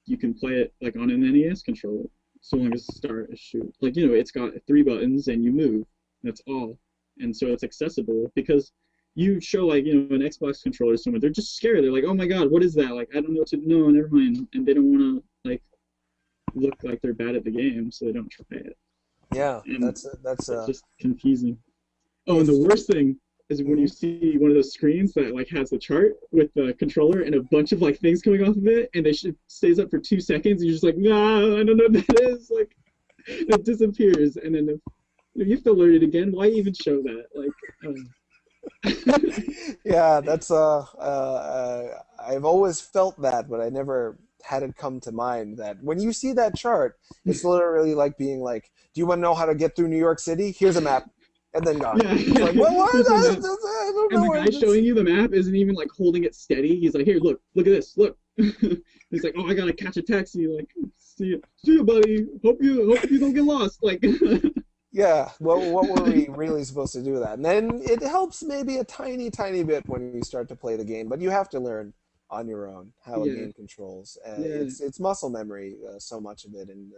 you can play it like on an NES controller. So long as start a shoot, like it's got 3 buttons and you move. That's all, and so it's accessible because. You show like an Xbox controller to someone, they're just scared. They're like, "Oh my God, what is that? Like, I don't know what to know. Never mind." And they don't want to like look like they're bad at the game, so they don't try it. Yeah, and that's just confusing. Oh, and the worst thing is when you see one of those screens that like has the chart with the controller and a bunch of like things coming off of it, and it stays up for 2 seconds. And you're just like, "Nah, I don't know what that is." Like, it disappears, and then You have to learn it again. Why even show that? Like, Yeah, that's I've always felt that, but I never had it come to mind that when you see that chart, it's literally like being like, "Do you want to know how to get through New York City? Here's a map," and then gone. yeah, It's like, "What? What? here's a map. I don't And know the where guy this." showing you the map isn't even like holding it steady. He's like, here, look at this, look. He's like, oh, I gotta catch a taxi. Like, see you, buddy. Hope you don't get lost. Like, Yeah, what were we really supposed to do with that? And then it helps maybe a tiny, tiny bit when you start to play the game, but you have to learn on your own how a yeah, game controls. yeah. It's muscle memory, so much of it, and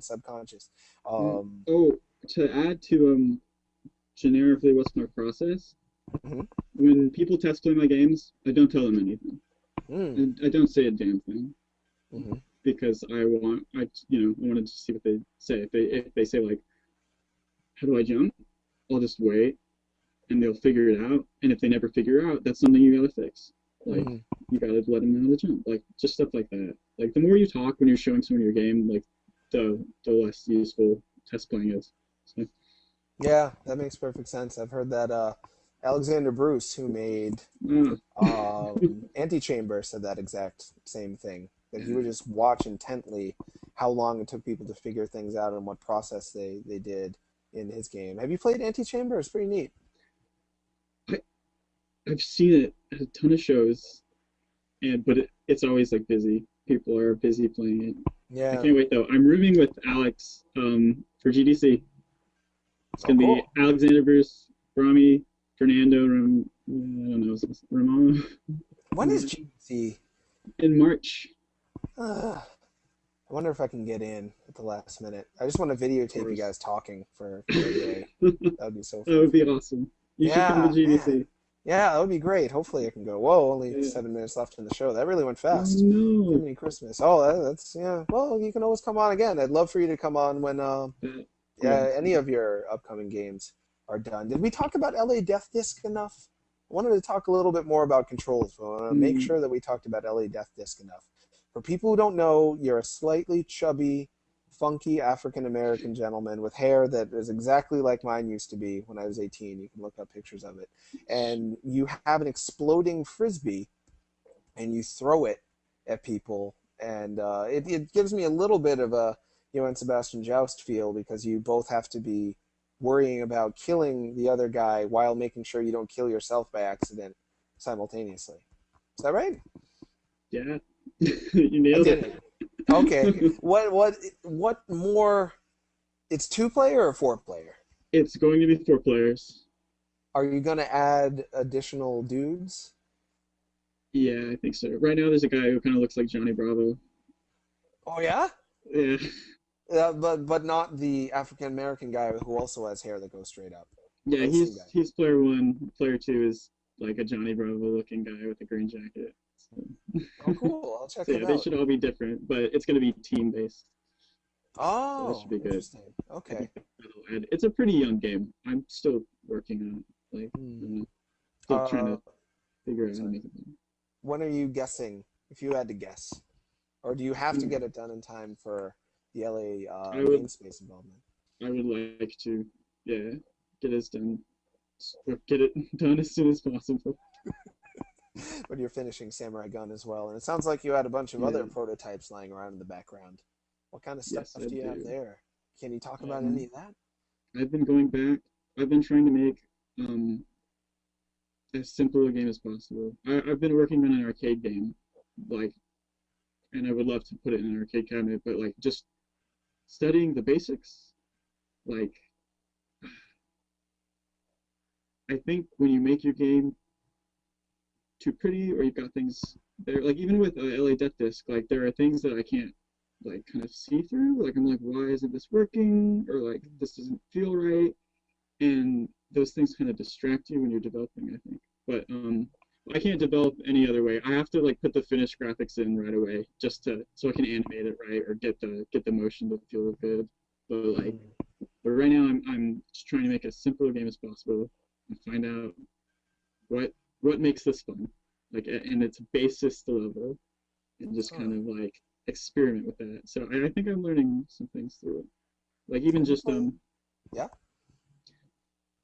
subconscious. Um, Oh, to add to generically what's my process? mhm, When people test play my games, I don't tell them anything. mm, And I don't say a damn thing mhm, because I wanted to see what they say. If they say like, how do I jump? I'll just wait and they'll figure it out. And if they never figure out, that's something you gotta fix. Like mhm. you gotta let them know the jump. Like just stuff like that. Like the more you talk when you're showing someone your game, like the less useful test playing is. So, Yeah, that makes perfect sense. I've heard that Alexander Bruce, who made uh, Antichamber, said that exact same thing. That he would just watch intently how long it took people to figure things out and what process they did in his game. Have you played Antichamber? It's pretty neat. I, I've seen it at a ton of shows, but it's always like busy. People are busy playing it. I Yeah. can't wait though. I'm rooming with Alex for GDC. It's Oh, gonna be cool. Alexander Bruce, Rami, Fernando, I don't know, Ramon When is GC? in March. I wonder if I can get in at the last minute. I just want to Of videotape you course. guys talking for a day. That That would be so would fun. be awesome. You should come to Yeah, man. GDC. Yeah, that would be great. Hopefully I can go. Whoa, only Yeah. 7 minutes left in the show. That really went Oh fast. no. Jiminy Christmas. Oh, that's yeah. Well, you can always come on again. I'd love for you to come on when That, yeah, yes. any of your upcoming games are done. Did we talk about LA Death Disc enough? I wanted to talk a little bit more about controls. So I want to make Mm, sure that we talked about LA Death Disc enough. For people who don't know, you're a slightly chubby, funky African American gentleman with hair that is exactly like mine used to be when I was 18. You can look up pictures of it. And you have an exploding frisbee and you throw it at people. And it gives me a little bit of a and Sebastian Joust feel because you both have to be worrying about killing the other guy while making sure you don't kill yourself by accident simultaneously. Is that right? yeah. You I nailed did it. Okay. What more? It's 2 player or 4 player? It's going to be 4 players. Are you gonna add additional dudes? Yeah, I think so. Right now, there's a guy who kind of looks like Johnny Bravo. Oh yeah? Yeah, But not the African American guy who also has hair that goes straight up. yeah. Or the same guy. He's player one. Player two is like a Johnny Bravo looking guy with a green jacket. So, Oh cool. I'll check so him yeah, they out. should all be different, but it's going to be team based, so that should Oh, be good. interesting. I Okay. think it's a pretty young game. I'm still working on it. Like, Hmm. still trying Uh, to figure out how to sorry. make it better. When are you guessing? If you had to guess, or do you have to Mm, get it done in time for the LA I would namespace involvement? I would like to, yeah, get it done, or get it done as soon as possible. But you're finishing Samurai Gun as well, and it sounds like you had a bunch of other Yeah, prototypes lying around in the background. What kind of stuff yes, I do you have do. there? Can you talk about any Um, of that? I've been going back. I've been trying to make um as simple a game as possible. I've been working on an arcade game, like, and I would love to put it in an arcade cabinet, but like just studying the basics, like I think when you make your game too pretty or you've got things there, like even with LA Death Disc, like there are things that I can't like kind of see through. Like I'm like, why isn't this working? Or like this doesn't feel right. And those things kind of distract you when you're developing, I think. But I can't develop any other way. I have to like put the finished graphics in right away just to so I can animate it right or get the motion to feel good. Mm. But right now I'm just trying to make as simple a game as possible and find out what what makes this fun, like and its basis to level, and just Huh. kind of like experiment with that. So I think I'm learning some things through it. Like even Have you just played? Yeah.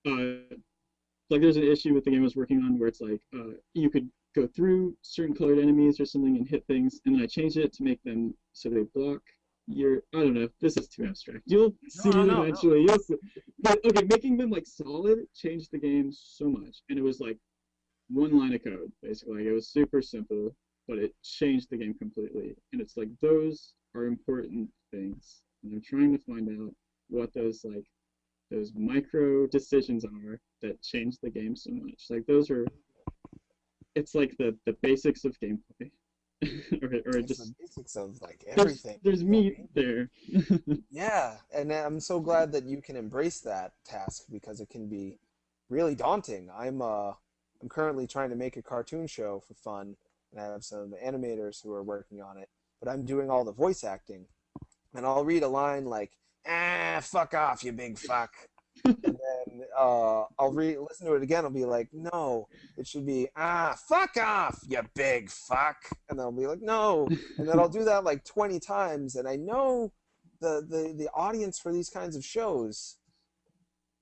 like there's an issue with the game I was working on where it's like you could go through certain colored enemies or something and hit things, and then I changed it to make them so they block your. I don't know. This is too abstract. You'll see it No. eventually. You'll see. But okay, making them like solid changed the game so much, and it was like one line of code basically. Like, it was super simple, but it changed the game completely. And it's like those are important things, and I'm trying to find out what those micro decisions are that change the game so much. Like those are, it's like the basics of gameplay, or It's the just basics of like everything. there's meat there. Yeah, and I'm so glad that you can embrace that task because it can be really daunting. I'm currently trying to make a cartoon show for fun, and I have some animators who are working on it, but I'm doing all the voice acting, and I'll read a line like fuck off, you big fuck," and then I'll listen to it again. I'll be like, "No, it should be fuck off, you big fuck," and then I'll be like, "No," and then I'll do that like 20 times, and I know the audience for these kinds of shows,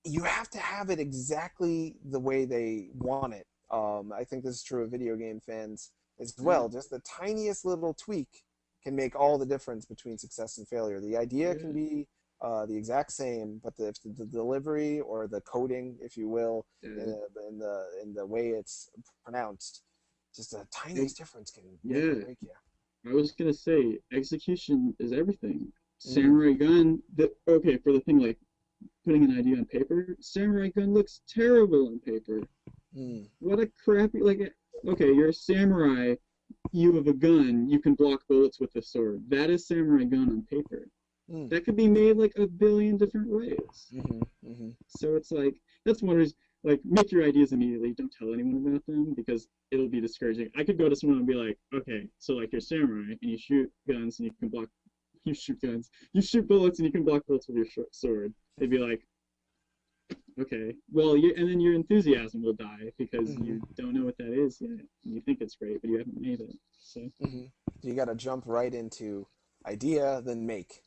you have to have it exactly the way they want it. I think this is true of video game fans as well. Just the tiniest little tweak can make all the difference between success and failure. The idea can be the exact same, but the delivery or the coding, if you will, in the way it's pronounced, just the tiniest difference can make or break you. I was gonna say execution is everything. Samurai Gun, okay, for the thing like putting an idea on paper, Samurai Gun looks terrible on paper. What a crappy, like, okay, you're a samurai, you have a gun, you can block bullets with a sword. That is Samurai Gun on paper. That could be made like a billion different ways. So it's like, that's one reason, like, make your ideas immediately. Don't tell anyone about them because it'll be discouraging. I could go to someone and be like, okay, so like you're samurai and you shoot guns and you can block, you shoot guns, you shoot bullets and you can block bullets with your sword. They'd be like, okay, well, and then your enthusiasm will die because you don't know what that is yet. You think it's great, but you haven't made it. So you got to jump right into idea, then make.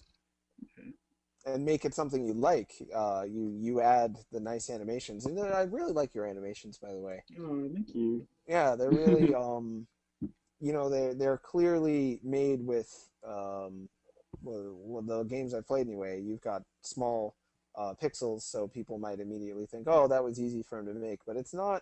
And make it something you like. You add the nice animations, and I really like your animations, by the way. Oh, thank you. Yeah, they're really, they're clearly made with well, the games I've played anyway. You've got small pixels, so people might immediately think, "Oh, that was easy for him to make," but it's not.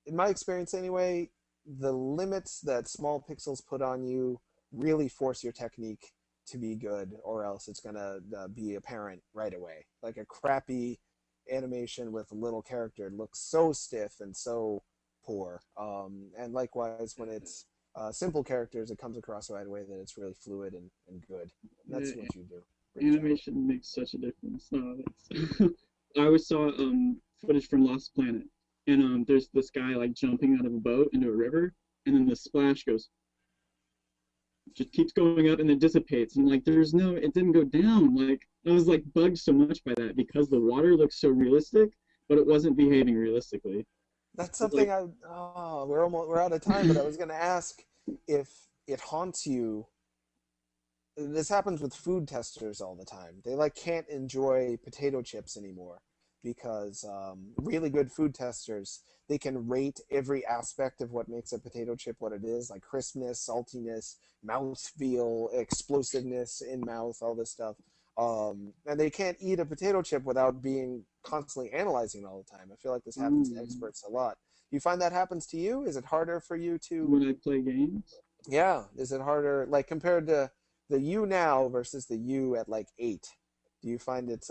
In my experience, anyway, the limits that small pixels put on you really force your technique to be good, or else it's gonna be apparent right away. Like a crappy animation with a little character looks so stiff and so poor. And likewise, when it's simple characters, it comes across right away that it's really fluid and good. And that's what you do. Animation makes such a difference. I always saw footage from Lost Planet, and there's this guy like jumping out of a boat into a river, and then the splash just keeps going up and then dissipates, and like it didn't go down. Like I was like bugged so much by that because the water looked so realistic, but it wasn't behaving realistically. That's something we're out of time, but I was going to ask if it haunts you. This happens with food testers all the time. They can't enjoy potato chips anymore because really good food testers, they can rate every aspect of what makes a potato chip what it is, like crispness, saltiness, mouthfeel, explosiveness in mouth, all this stuff. And they can't eat a potato chip without being constantly analyzing it all the time. I feel like this happens to experts a lot. Do you find that happens to you? Is it harder for you to... When I play games? Yeah. Is it harder, like compared to the you now versus the you at like 8? Do you find it's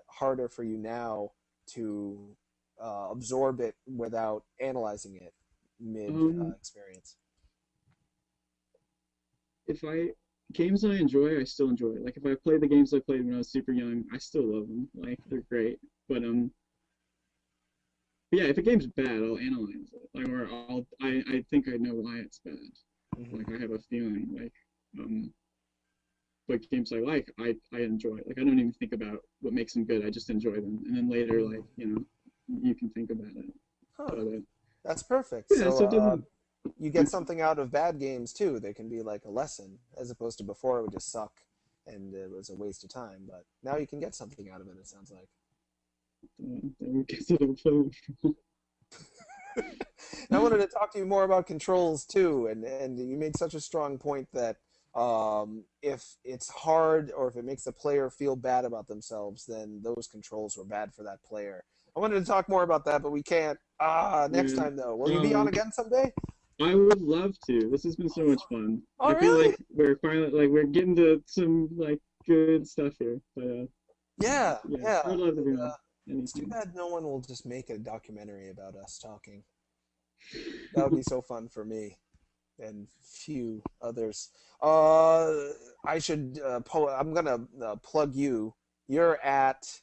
harder for you now to absorb it without analyzing it mid experience? Games I enjoy, I still enjoy. Like if I play the games I played when I was super young, I still love them. Like they're great. But yeah, if a game's bad, I'll analyze it. Like or I think I know why it's bad. Like I have a feeling. Like but games I like, I enjoy. Like I don't even think about what makes them good. I just enjoy them. And then later, like you can think about it. Huh. That's perfect. Yeah, so you get something out of bad games too. They can be like a lesson, as opposed to before it would just suck and it was a waste of time. But now you can get something out of it. It sounds like. that gets it over. I wanted to talk to you more about controls too, and you made such a strong point that if it's hard or if it makes the player feel bad about themselves, then those controls were bad for that player. I wanted to talk more about that, but we can't. Next Yeah. time though. Will you be on again someday? I would love to. This has been so much fun. Oh, I feel really? like we're finally we're getting to some good stuff here. But Yeah, yeah, yeah. I would love to be on It's too anything. bad no one will just make a documentary about us talking. That would be so fun for me and few others. I should. I'm gonna plug you. You're at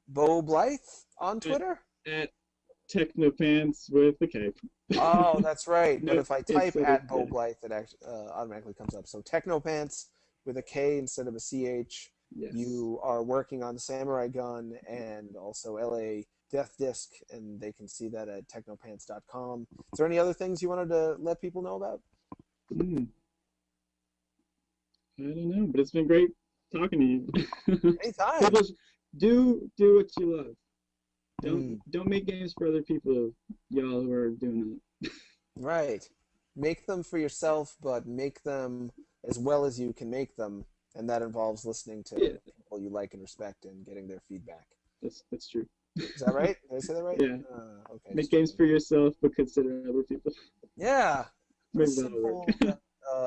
Beau Blyth on At, Twitter. at Technopants with the K. Oh, that's right. But No, if I it's type at Beau yeah. Blyth, it actually automatically comes up. So Technopants with a K instead of a CH. Yes. You are working on Samurai Gun and also LA Death Disc, and they can see that at technopants.com. Is there any other things you wanted to let people know about? Mm, I don't know, but it's been great talking to you. Anytime. People, do what you love. Mm, Don't make games for other people, y'all who are doing right. Make them for yourself, but make them as well as you can make them, and that involves listening to that. Yeah, people you like and respect and getting their feedback. that's true. Is that right? Did I say that right? Yeah. Okay. Make games for yourself, but consider other people. Yeah. What a Maybe that'll work. simple yet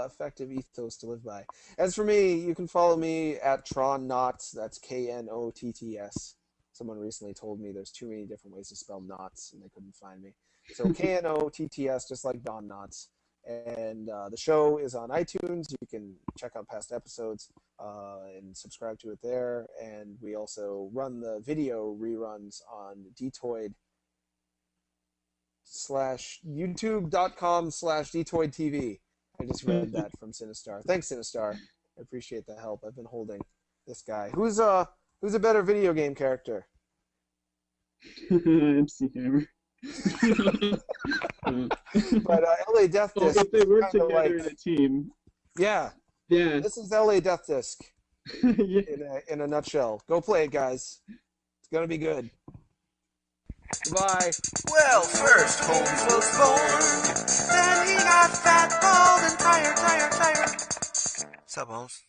effective ethos to live by. As for me, you can follow me at Tron Knots. That's Knotts. Someone recently told me there's too many different ways to spell knots, and they couldn't find me. So Knotts, just like Don Knotts. And the show is on iTunes. You can check out past episodes and subscribe to it there. And we also run the video reruns on Dtoid slash youtube.com slash Dtoid TV. I just read that from Sinistar. Thanks, Sinistar. I appreciate the help. I've been holding this guy. Who's a better video game character? MC Hammer. But LA Death Well, Disc if they work kinda together in a team, yeah. yeah. This is LA Death Disc Yeah. in a nutshell. Go play it, guys. It's gonna be good. Goodbye. Well, first Holmes was born, then he got fat, bald, and tired. Sup, Holmes?